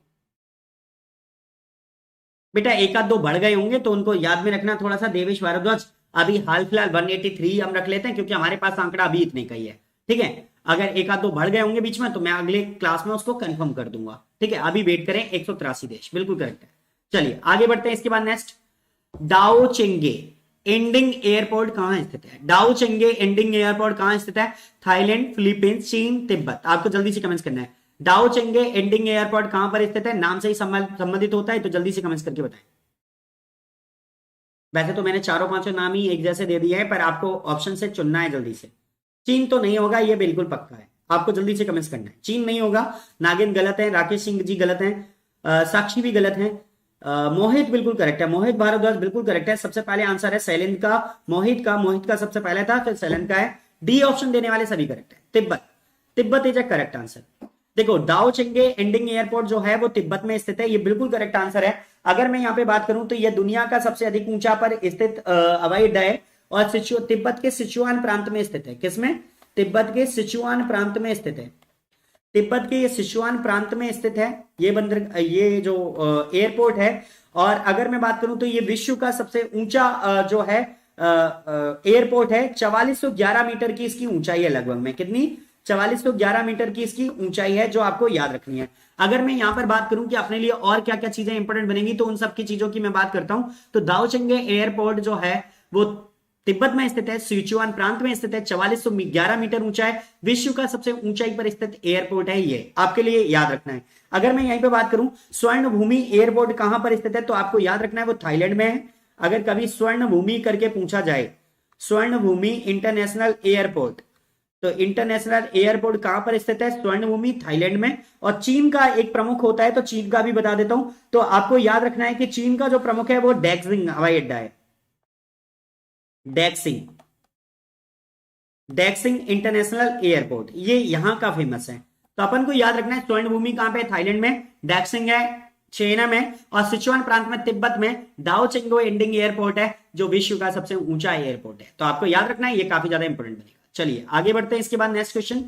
बेटा, एक आध दो बढ़ गए होंगे तो उनको याद में रखना थोड़ा सा। देवेश भारद्वाज, अभी हाल फिलहाल 183 हम रख लेते हैं क्योंकि हमारे पास आंकड़ा अभी इतने का ही है। ठीक है, अगर एक आध दो बढ़ गए होंगे बीच में तो मैं अगले क्लास में उसको कंफर्म कर दूंगा। ठीक है, अभी वेट करें। 183 देश बिल्कुल करेक्ट है। चलिए आगे बढ़ते हैं। इसके बाद नेक्स्ट, डाओचेंगे एंडिंग एयरपोर्ट कहां स्थित है? डाओचेंगे एंडिंग एयरपोर्ट कहां स्थित है? थाईलैंड, फिलीपींस, चीन, तिब्बत। आपको जल्दी से कमेंट्स करना है। डाओचेंगे एंडिंग एयरपोर्ट कहां पर स्थित है? नाम से ही संबंधित होता है, तो जल्दी से कमेंट्स करके बताएं। वैसे तो मैंने चारों पांचों नाम ही एक जैसे दे दिए हैं, पर आपको ऑप्शन से चुनना है जल्दी से। चीन तो नहीं होगा, ये बिल्कुल पक्का है, आपको जल्दी से कमेंट्स करना है। चीन नहीं होगा। नागिन गलत है, राकेश सिंह जी गलत हैं, साक्षी भी गलत है, मोहित बिल्कुल करेक्ट है, मोहित भारद्वाज बिल्कुल करेक्ट है। सबसे पहले आंसर है सैलिन का, मोहित का सबसे पहले था, फिर सैलिन का है। डी ऑप्शन देने वाले सभी करेक्ट है। Tibet is a correct answer. देखो, डाओचेंगे एंडिंग एयरपोर्ट जो है वो तिब्बत में स्थित है, ये बिल्कुल करेक्ट आंसर है। अगर मैं यहाँ पे बात करूं तो यह दुनिया का सबसे अधिक ऊंचा पर स्थित हवाई अड्डा है और तिब्बत के सिचुआन प्रांत में स्थित है। किसमें? तिब्बत के सिचुआन प्रांत में स्थित है। तिब्बत के ये सिचुआन प्रांत में स्थित है ये जो एयरपोर्ट है। और अगर मैं बात करूं तो ये विश्व का सबसे ऊंचा जो है एयरपोर्ट है। 4411 मीटर की इसकी ऊंचाई है लगभग में। कितनी? 4411 मीटर की इसकी ऊंचाई है, जो आपको याद रखनी है। अगर मैं यहां पर बात करूं कि अपने लिए और क्या क्या चीजें इंपॉर्टेंट बनेंगी, तो उन सब की चीजों की मैं बात करता हूं। तो दाओचेंगे एयरपोर्ट जो है वो तिब्बत में स्थित है, सिचुआन प्रांत में स्थित है, 4411 मीटर ऊंचा है, विश्व का सबसे ऊंचाई पर स्थित एयरपोर्ट है। ये आपके लिए याद रखना है। अगर मैं यहीं पे बात करूं स्वर्ण भूमि एयरपोर्ट कहां पर स्थित है, तो आपको याद रखना है वो थाईलैंड में है। अगर कभी स्वर्ण भूमि करके पूछा जाए, स्वर्ण भूमि इंटरनेशनल एयरपोर्ट, तो इंटरनेशनल एयरपोर्ट कहां पर स्थित है? स्वर्ण भूमि थाईलैंड में। और चीन का एक प्रमुख होता है, तो चीन का भी बता देता हूं। तो आपको याद रखना है कि चीन का जो प्रमुख है वो डैक्सिंग हवाई अड्डा है। डैक्सिंग इंटरनेशनल एयरपोर्ट, ये यहां का फेमस है। तो अपन को याद रखना है स्वर्ण भूमि कहां पे? थाईलैंड में, डैक्सिंग है चाइना में, और सिचुआन प्रांत में तिब्बत में दाओचेंगो एंडिंग एयरपोर्ट है, जो विश्व का सबसे ऊंचा एयरपोर्ट है। तो आपको याद रखना है, ये काफी ज्यादा इंपॉर्टेंट बनेगा। चलिए आगे बढ़ते हैं। इसके बाद नेक्स्ट क्वेश्चन,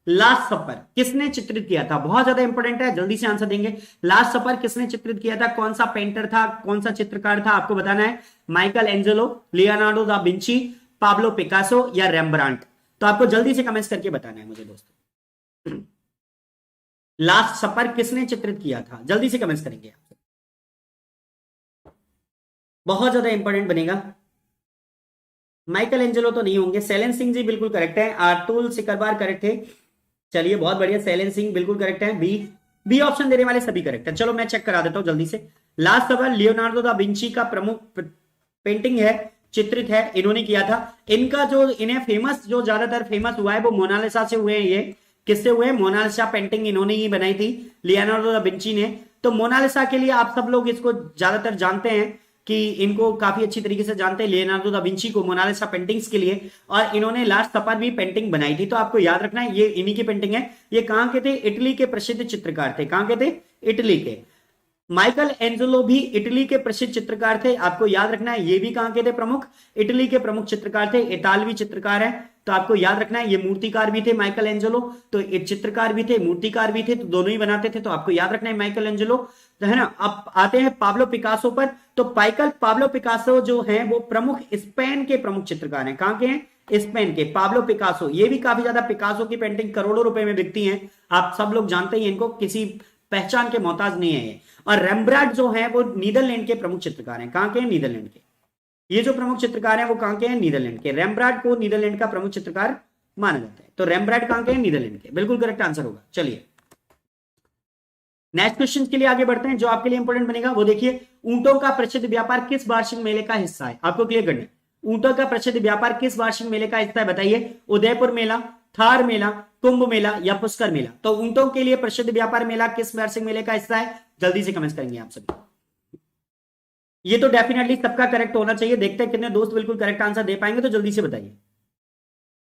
लास्ट सफर किसने चित्रित किया था? बहुत ज्यादा इंपॉर्टेंट है, जल्दी से आंसर देंगे। लास्ट सफर किसने चित्रित किया था? कौन सा पेंटर था, कौन सा चित्रकार था, आपको बताना है। Michael Angelo, Leonardo da Vinci, Pablo Picasso या रेम्ब्रांट? तो आपको जल्दी से कमेंट्स करके बताना है मुझे दोस्तों। लास्ट सफर किसने चित्रित किया था? जल्दी से कमेंट्स करेंगे, बहुत ज्यादा इंपॉर्टेंट बनेगा। माइकल एंजेलो तो नहीं होंगे। सैलन सिंह जी बिल्कुल करेक्ट है। आर्टुल सिकरबार करेक्ट थे। चलिए बहुत बढ़िया, सैलन सिंह बिल्कुल करेक्ट है। बी ऑप्शन देने वाले सभी करेक्ट है। चलो मैं चेक करा देता हूं जल्दी से। लास्ट सफर लियोनार्डो दा विंची का प्रमुख पेंटिंग है, चित्रित है, इन्होंने किया था। इनका जो इन्हें फेमस, जो ज्यादातर फेमस हुआ है वो मोनालिसा से हुए हैं। ये किससे हुए? मोनालिसा पेंटिंग इन्होंने ही बनाई थी, लियोनार्डो दा विंची ने। तो मोनालिसा के लिए आप सब लोग इसको ज्यादातर जानते हैं कि इनको काफी अच्छी तरीके से जानते हैं, लियोनार्डो दा विंची को, मोनालिसा पेंटिंग्स के लिए। और इन्होंने लास्ट सफर भी पेंटिंग बनाई थी। तो आपको याद रखना है ये इन्हीं की पेंटिंग है। ये कहां के थे? इटली के प्रसिद्ध चित्रकार थे। कहां के थे? इटली के। माइकल एंजेलो भी इटली के प्रसिद्ध चित्रकार थे, आपको याद रखना है। ये भी कहां के थे? प्रमुख इटली के प्रमुख चित्रकार थे, इतालवी चित्रकार है। तो आपको याद रखना है ये मूर्तिकार भी थे माइकल एंजेलो, तो एक चित्रकार भी थे, मूर्तिकार भी थे, तो दोनों ही बनाते थे। तो आपको याद रखना है माइकल एंजेलो, तो है ना। अब आते हैं पाब्लो पिकासो पर। तो पाब्लो पिकासो जो हैं वो प्रमुख स्पेन के प्रमुख चित्रकार हैं। कहां के हैं? स्पेन के पाब्लो पिकासो, ये भी काफी ज्यादा, पिकासो की पेंटिंग करोड़ों रुपए में बिकती हैं, आप सब लोग जानते ही इनको, किसी पहचान के मोहताज नहीं है ये। और रेम्ब्रांड जो है वो नीदरलैंड के प्रमुख चित्रकार हैं। कहां के हैं? नीदरलैंड के। ये जो प्रमुख चित्रकार हैं वो कहां के हैं? नीदरलैंड के। रेम्ब्रांड को नीदरलैंड का प्रमुख चित्रकार माना जाता है। तो रेम्ब्रांड कहां के हैं? नीदरलैंड के। बिल्कुल करेक्ट आंसर होगा। चलिए नेक्स्ट क्वेश्चन के लिए आगे बढ़ते हैं, जो आपके लिए इंपॉर्टेंट बनेगा। वो देखिए, ऊंटों का प्रसिद्ध व्यापार किस वार्षिक मेले का हिस्सा है? आपको क्लियर करना है। ऊंटों का प्रसिद्ध व्यापार किस वार्षिक मेले का हिस्सा है? बताइए। उदयपुर मेला, थार मेला, कुंभ मेला या पुष्कर मेला? तो ऊंटों के लिए प्रसिद्ध व्यापार मेला किस वार्षिक मेले का हिस्सा है? जल्दी से कमेंट करेंगे आप सभी। ये तो डेफिनेटली सबका करेक्ट होना चाहिए। देखते हैं कितने दोस्त बिल्कुल करेक्ट आंसर दे पाएंगे, तो जल्दी से बताइए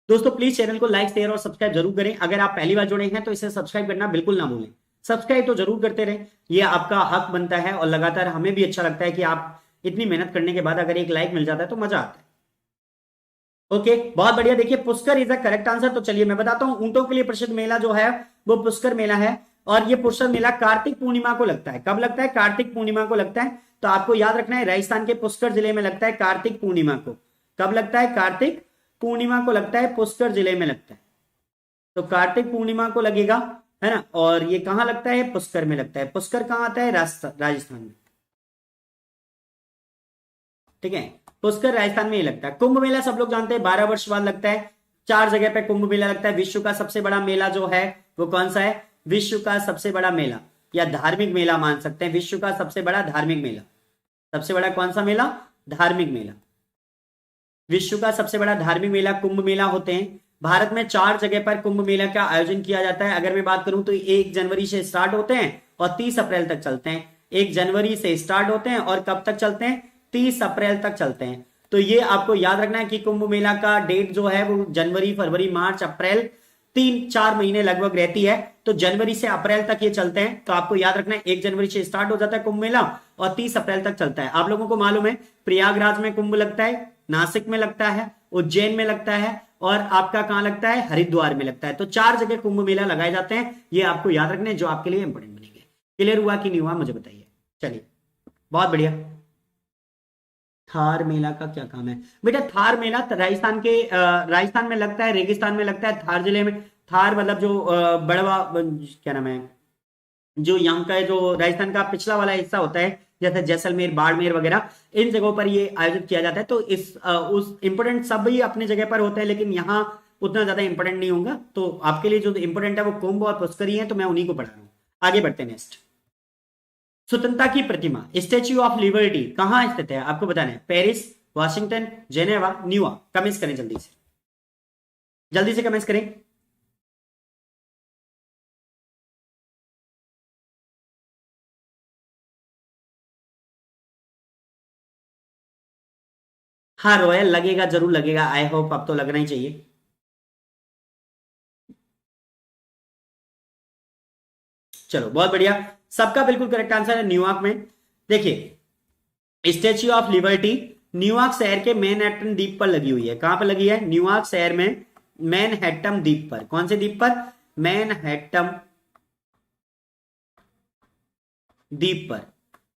दोस्तों। प्लीज चैनल को लाइक, शेयर और सब्सक्राइब जरूर करें। अगर आप पहली बार जुड़े हैं तो इसे सब्सक्राइब करना बिल्कुल ना भूलें। सब्सक्राइब तो जरूर करते रहें, ये आपका हक बनता है, और लगातार हमें भी अच्छा लगता है कि आप इतनी मेहनत करने के बाद अगर एक लाइक मिल जाता है तो मजा आता है। ओके, बहुत बढ़िया। देखिए, Pushkar is a correct answer. तो चलिए मैं बताता हूं, ऊंटों के लिए प्रसिद्ध मेला जो है वो पुष्कर मेला है, और ये पुष्कर मेला कार्तिक पूर्णिमा को लगता है। कब लगता है? कार्तिक पूर्णिमा को लगता है। तो आपको याद रखना है, राजस्थान के पुष्कर जिले में लगता है कार्तिक पूर्णिमा को। कब लगता है? कार्तिक पूर्णिमा को लगता है, पुष्कर जिले में लगता है। तो कार्तिक पूर्णिमा को लगेगा, है ना। और ये कहां लगता है? पुष्कर में लगता है। पुष्कर कहां आता है? राजस्थान में। ठीक है, पुष्कर राजस्थान में ही लगता है। कुंभ मेला सब लोग जानते हैं 12 वर्ष बाद लगता है। 4 जगह पे कुंभ मेला लगता है। विश्व का सबसे बड़ा मेला जो है वो कौन सा है? विश्व का सबसे बड़ा मेला, या धार्मिक मेला मान सकते हैं। विश्व का सबसे बड़ा धार्मिक मेला, सबसे बड़ा कौन सा मेला? धार्मिक मेला। विश्व का सबसे बड़ा धार्मिक मेला कुंभ मेला होते हैं। भारत में 4 जगह पर कुंभ मेला का आयोजन किया जाता है। अगर मैं बात करूं तो 1 जनवरी से स्टार्ट होते हैं और 30 अप्रैल तक चलते हैं। 1 जनवरी से स्टार्ट होते हैं और कब तक चलते हैं? 30 अप्रैल तक चलते हैं। तो ये आपको याद रखना है कि कुंभ मेला का डेट जो है वो जनवरी, फरवरी, मार्च, अप्रैल, 3-4 महीने लगभग रहती है। तो जनवरी से अप्रैल तक ये चलते हैं। तो आपको याद रखना है 1 जनवरी से स्टार्ट हो जाता है कुंभ मेला और 30 अप्रैल तक चलता है। आप लोगों को मालूम है प्रयागराज में कुंभ लगता है, नासिक में लगता है, उज्जैन में लगता है, और आपका कहां लगता है? हरिद्वार में लगता है। तो 4 जगह कुंभ मेला लगाए जाते हैं। ये आपको याद रखने, जो आपके लिए इंपॉर्टेंट बनेंगे। क्लियर हुआ कि नहीं हुआ मुझे बताइए। चलिए बहुत बढ़िया। थार मेला का क्या काम है बेटा? थार मेला राजस्थान के राजस्थान में लगता है, रेगिस्तान में लगता है, थार जिले में। थार मतलब जो बड़वा, क्या नाम है, जो यहाँ का जो राजस्थान का पिछला वाला हिस्सा होता है, जैसे जैसलमेर, बाड़मेर वगैरह, इन जगहों पर ये आयोजित किया जाता है। तो इस उस इंपोर्टेंट सब ही अपनी जगह पर होते हैं, लेकिन यहाँ उतना ज्यादा इंपोर्टेंट नहीं होगा। तो आपके लिए जो इंपोर्टेंट है वो कुंभ और पुष्कर ही है, तो मैं उन्हीं को पढ़ा रहा हूँ। आगे बढ़ते हैं नेक्स्ट। स्वतंत्रता की प्रतिमा, स्टेच्यू ऑफ लिबर्टी, कहां स्थित है? आपको बताना है। Paris, Washington, Geneva, New York. Comments करें जल्दी से, जल्दी से कमेंट्स करें। हाँ रॉयल लगेगा, जरूर लगेगा। आई होप, अब तो लगना ही चाहिए। चलो बहुत बढ़िया, सबका बिल्कुल करेक्ट आंसर है न्यूयॉर्क में। देखिए, स्टेच्यू ऑफ लिबर्टी न्यूयॉर्क शहर के मैनहट्टन द्वीप पर लगी हुई है। कहां पर लगी है? न्यूयॉर्क शहर में मैनहट्टन द्वीप पर। कौन से द्वीप पर? मैनहट्टन द्वीप पर।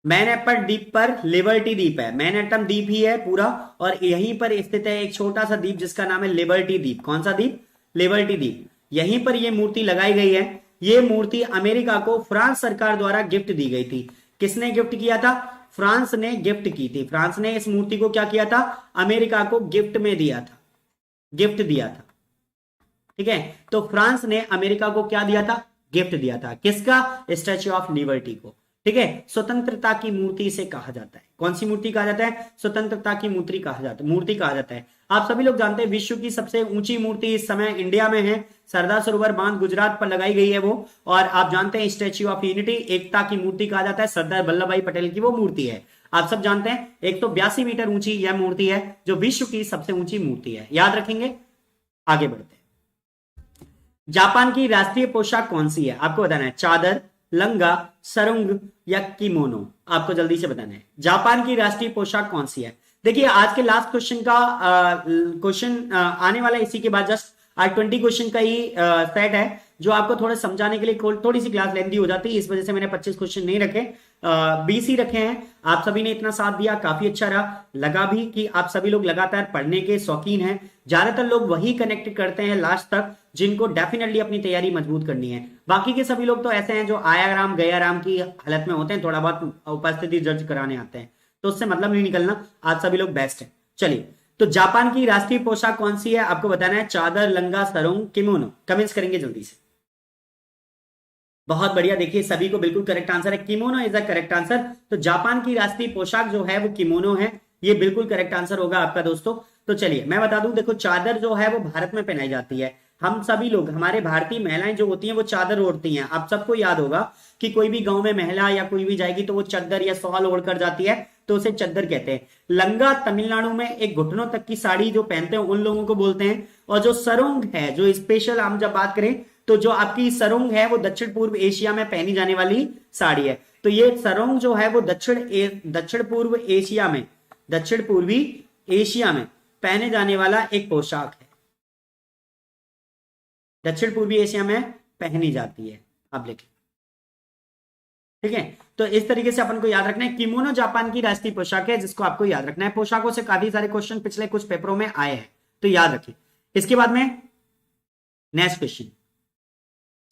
मैनहट्टन द्वीप पर लिबर्टी द्वीप है। मैनहट्टन द्वीप ही है पूरा, और यहीं पर स्थित है एक छोटा सा द्वीप जिसका नाम है लिबर्टी द्वीप। कौन सा द्वीप? लिबर्टी द्वीप। यहीं पर यह मूर्ति लगाई गई है। यह मूर्ति अमेरिका को फ्रांस सरकार द्वारा गिफ्ट दी गई थी। किसने गिफ्ट किया था? फ्रांस ने गिफ्ट की थी। फ्रांस ने इस मूर्ति को क्या किया था? अमेरिका को गिफ्ट में दिया था, गिफ्ट दिया था। ठीक है, तो फ्रांस ने अमेरिका को क्या दिया था? गिफ्ट दिया था। किसका? स्टैच्यू ऑफ लिबर्टी को। ठीक है, स्वतंत्रता की मूर्ति इसे कहा जाता है। कौन सी मूर्ति कहा जाता है? स्वतंत्रता की मूर्ति कहा जाता है, मूर्ति कहा जाता है। आप सभी लोग जानते हैं विश्व की सबसे ऊंची मूर्ति इस समय इंडिया में है। सरदार सरोवर बांध गुजरात पर लगाई गई है वो। और आप जानते हैं स्टैच्यू ऑफ यूनिटी, एकता की मूर्ति कहा जाता है, सरदार वल्लभ भाई पटेल की वो मूर्ति है। आप सब जानते हैं 182 मीटर ऊंची यह मूर्ति है, जो विश्व की सबसे ऊंची मूर्ति है। याद रखेंगे। आगे बढ़ते हैं। जापान की राष्ट्रीय पोशाक कौन सी है? आपको बताना है। चादर, लंगा, सरुंग या किमोनो? आपको जल्दी से बताना है। जापान की राष्ट्रीय पोशाक कौन सी है? देखिए, आज के लास्ट क्वेश्चन का क्वेश्चन आने वाला है इसी के बाद। जस्ट आज 20 क्वेश्चन का ही सेट है जो आपको थोड़ा समझाने के लिए थोड़ी सी क्लास लेंदी हो जाती है, इस वजह से मैंने 25 क्वेश्चन नहीं रखे, 20 ही रखे हैं। आप सभी ने इतना साथ दिया, काफी अच्छा रहा, लगा भी कि आप सभी लोग लगातार पढ़ने के शौकीन हैं। ज्यादातर लोग वही कनेक्ट करते हैं लास्ट तक जिनको डेफिनेटली अपनी तैयारी मजबूत करनी है। बाकी के सभी लोग तो ऐसे हैं जो आया राम गया राम की हालत में होते हैं, थोड़ा बहुत उपस्थिति दर्ज कराने आते हैं, तो उससे मतलब नहीं निकलना। आप सभी लोग बेस्ट हैं। चलिए, तो जापान की राष्ट्रीय पोशाक कौन सी है आपको बताना है। चादर, लंगा, सरोंग, किमोनो। कमेंट्स करेंगे जल्दी से। बहुत बढ़िया, देखिए सभी को बिल्कुल करेक्ट आंसर है, kimono is the correct answer. तो जापान की राष्ट्रीय पोशाक जो है वो किमोनो है, ये बिल्कुल करेक्ट आंसर होगा आपका दोस्तों। तो चलिए मैं बता दूं, देखो चादर जो है वो भारत में पहनाई जाती है। हम सभी लोग, हमारे भारतीय महिलाएं जो होती हैं वो चादर ओढ़ती हैं। आप सबको याद होगा कि कोई भी गांव में महिला या कोई भी जाएगी तो वो चादर या शॉल ओढ़ कर जाती है, तो उसे चादर कहते हैं। लंगा तमिलनाडु में एक घुटनों तक की साड़ी जो पहनते हैं उन लोगों को बोलते हैं। और जो सरोंग है, जो स्पेशल हम जब बात करें तो जो आपकी सरोंग है वो दक्षिण पूर्व एशिया में पहनी जाने वाली साड़ी है। तो ये सरोंग जो है वो दक्षिण पूर्व एशिया में, दक्षिण पूर्वी एशिया में पहने जाने वाला एक पोशाक है, दक्षिण पूर्वी एशिया में पहनी जाती है। आप लिखें, ठीक है। तो इस तरीके से अपन को याद रखना है, किमोनो जापान की राष्ट्रीय पोशाक है जिसको आपको याद रखना है। पोशाकों से काफी सारे क्वेश्चन पिछले कुछ पेपरों में आए हैं, तो याद रखिए। इसके बाद में नेक्स्ट क्वेश्चन,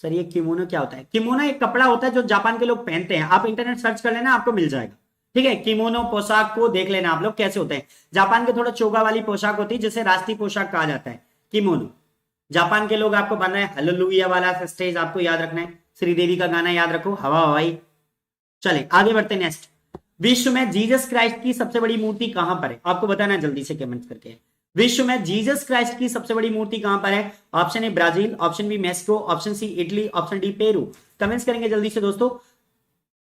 सर ये किमोनो क्या होता है। किमोनो एक कपड़ा होता है जो जापान के लोग पहनते हैं। आप इंटरनेट सर्च कर लेना, आपको मिल जाएगा, ठीक है। किमोनो पोशाक को देख लेना आप लोग कैसे होते हैं। जापान के थोड़ा चोगा वाली पोशाक होती है जिसे राष्ट्रीय पोशाक कहा जाता है, किमोनो। जापान के लोग आपको बनना है हालेलुया वाला स्टेज आपको याद रखना है। श्रीदेवी का गाना याद रखो, हवा हवाई। चले आगे बढ़ते हैं। नेक्स्ट, विश्व में जीसस क्राइस्ट की सबसे बड़ी मूर्ति कहां पर है आपको बताना है जल्दी से कमेंट करके। विश्व में जीसस क्राइस्ट की सबसे बड़ी मूर्ति कहां पर है। Option A Brazil, option B Mexico, option C Italy, option D Peru. Comments करेंगे जल्दी से दोस्तों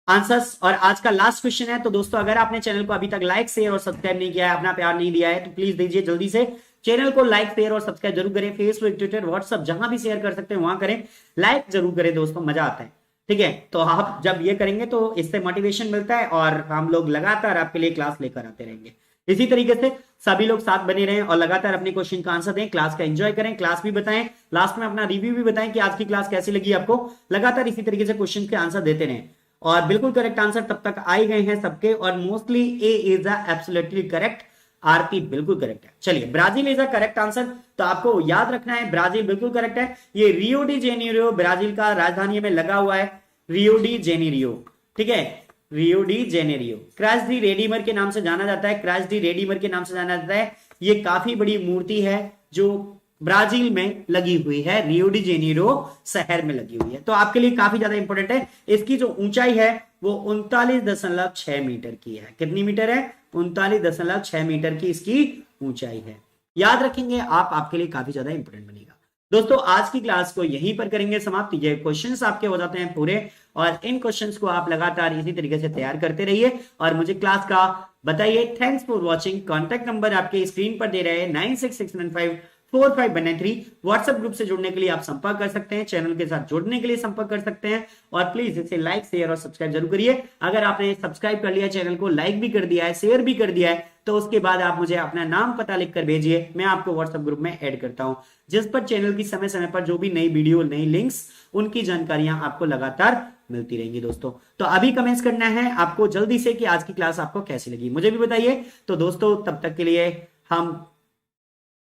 आंसर्स। और आज का लास्ट क्वेश्चन है। तो दोस्तों अगर आपने चैनल को अभी तक लाइक शेयर और सब्सक्राइब नहीं किया है, अपना प्यार नहीं दिया है, तो प्लीज दीजिए जल्दी से। चैनल को लाइक शेयर और सब्सक्राइब जरूर करें। फेसबुक, ट्विटर, व्हाट्सएप जहां भी शेयर कर सकते हैं वहां करें। लाइक जरूर करें दोस्तों, मजा आता है, ठीक है। तो आप जब ये करेंगे तो इससे मोटिवेशन मिलता है और हम लोग लगातार आपके लिए क्लास लेकर आते रहेंगे। इसी तरीके से सभी लोग साथ बने रहें और लगातार अपने क्वेश्चन का आंसर दें, क्लास का एंजॉय करें, क्लास भी बताएं, लास्ट में अपना रिव्यू भी बताएं कि आज की क्लास कैसी लगी आपको। लगातार इसी तरीके से क्वेश्चन के आंसर देते रहें। और बिल्कुल करेक्ट आंसर तब तक आ ही गए हैं सबके, और mostly A is absolutely correct. Aarti बिल्कुल करेक्ट है। चलिए, Brazil is a correct answer, तो आपको याद रखना है ब्राजील बिल्कुल करेक्ट है। ये रियो डी जेनेरियो ब्राजील का राजधानी में लगा हुआ है, रियो डी जेनेरियो, ठीक है, रियो डी जेनेरियो। क्राइस्ट दी रेडीमर के नाम से जाना जाता है, क्राइस्ट दी रेडीमर के नाम से जाना जाता है। ये काफी बड़ी मूर्ति है जो ब्राजील में लगी हुई है, रियो डी जेनेरियो शहर में लगी हुई है। तो आपके लिए काफी ज्यादा इंपॉर्टेंट है। इसकी जो ऊंचाई है वो 39.6 मीटर की है। कितनी मीटर है? 39.6 मीटर की इसकी ऊंचाई है। याद रखेंगे आप, आपके लिए काफी ज्यादा इंपॉर्टेंट बनेगा। दोस्तों आज की क्लास को यहीं पर करेंगे समाप्त। ये क्वेश्चंस आपके हो जाते हैं पूरे, और इन क्वेश्चंस को आप लगातार इसी तरीके से तैयार करते रहिए और मुझे क्लास का बताइए। Thanks for watching. Contact number आपके स्क्रीन पर दे रहे हैं 9661545193। व्हाट्सएप ग्रुप से जुड़ने के लिए आप संपर्क कर सकते हैं, चैनल के साथ जुड़ने के लिए संपर्क कर सकते हैं। और प्लीज इसे लाइक शेयर और सब्सक्राइब जरूर करिए। अगर आपने सब्सक्राइब कर लिया, चैनल को लाइक भी कर दिया है, शेयर भी कर दिया है, तो उसके बाद आप मुझे अपना नाम पता लिखकर भेजिए, मैं आपको व्हाट्सएप ग्रुप में ऐड करता हूं, जिस पर चैनल की समय समय पर जो भी नई वीडियो, नई लिंक्स, उनकी जानकारियां आपको लगातार मिलती रहेंगी दोस्तों। तो अभी कमेंट्स करना है आपको जल्दी से कि आज की क्लास आपको कैसी लगी, मुझे भी बताइए। तो दोस्तों तब तक के लिए हम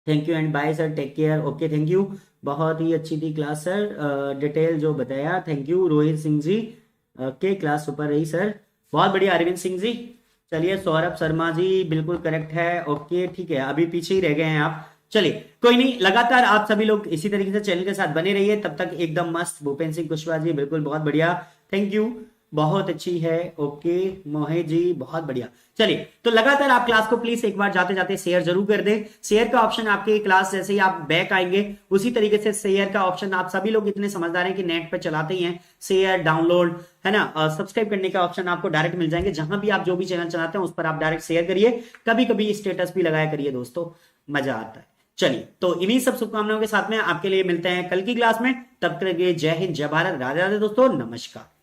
thank you and bye sir, take care, okay, thank you. बहुत ही अच्छी थी क्लास सर, डिटेल जो बताया, thank you. Rohit Singh ji, okay, class super रही सर, बहुत बढ़िया। अरविंद सिंह जी, चलिए। सौरभ शर्मा जी बिल्कुल करेक्ट है, ओके, ठीक है, अभी पीछे ही रह गए हैं आप। चलिए कोई नहीं, लगातार आप सभी लोग इसी तरीके से चैनल के साथ बने रहिए। तब तक एकदम मस्त। भूपेंद्र सिंह कुशवाहा जी बिल्कुल बहुत बढ़िया, थैंक यू, बहुत अच्छी है, ओके। मोहे जी बहुत बढ़िया। चलिए, तो लगातार आप क्लास को प्लीज एक बार जाते जाते शेयर जरूर कर दें। शेयर का ऑप्शन आपके क्लास जैसे ही आप बैक आएंगे उसी तरीके से शेयर का ऑप्शन, आप सभी लोग इतने समझदार हैं कि नेट पे चलाते ही हैं, शेयर, डाउनलोड, है ना, सब्सक्राइब करने का ऑप्शन आपको डायरेक्ट मिल जाएंगे। जहां भी आप जो भी चैनल चलाते हैं उस पर आप डायरेक्ट शेयर करिए, कभी कभी स्टेटस भी लगाया करिए दोस्तों, मजा आता है। चलिए, तो इन्हीं सब शुभकामनाओं के साथ में आपके लिए मिलते हैं कल की क्लास में। तब तक के लिए जय हिंद, जय भारत, राधे राधे दोस्तों, नमस्कार।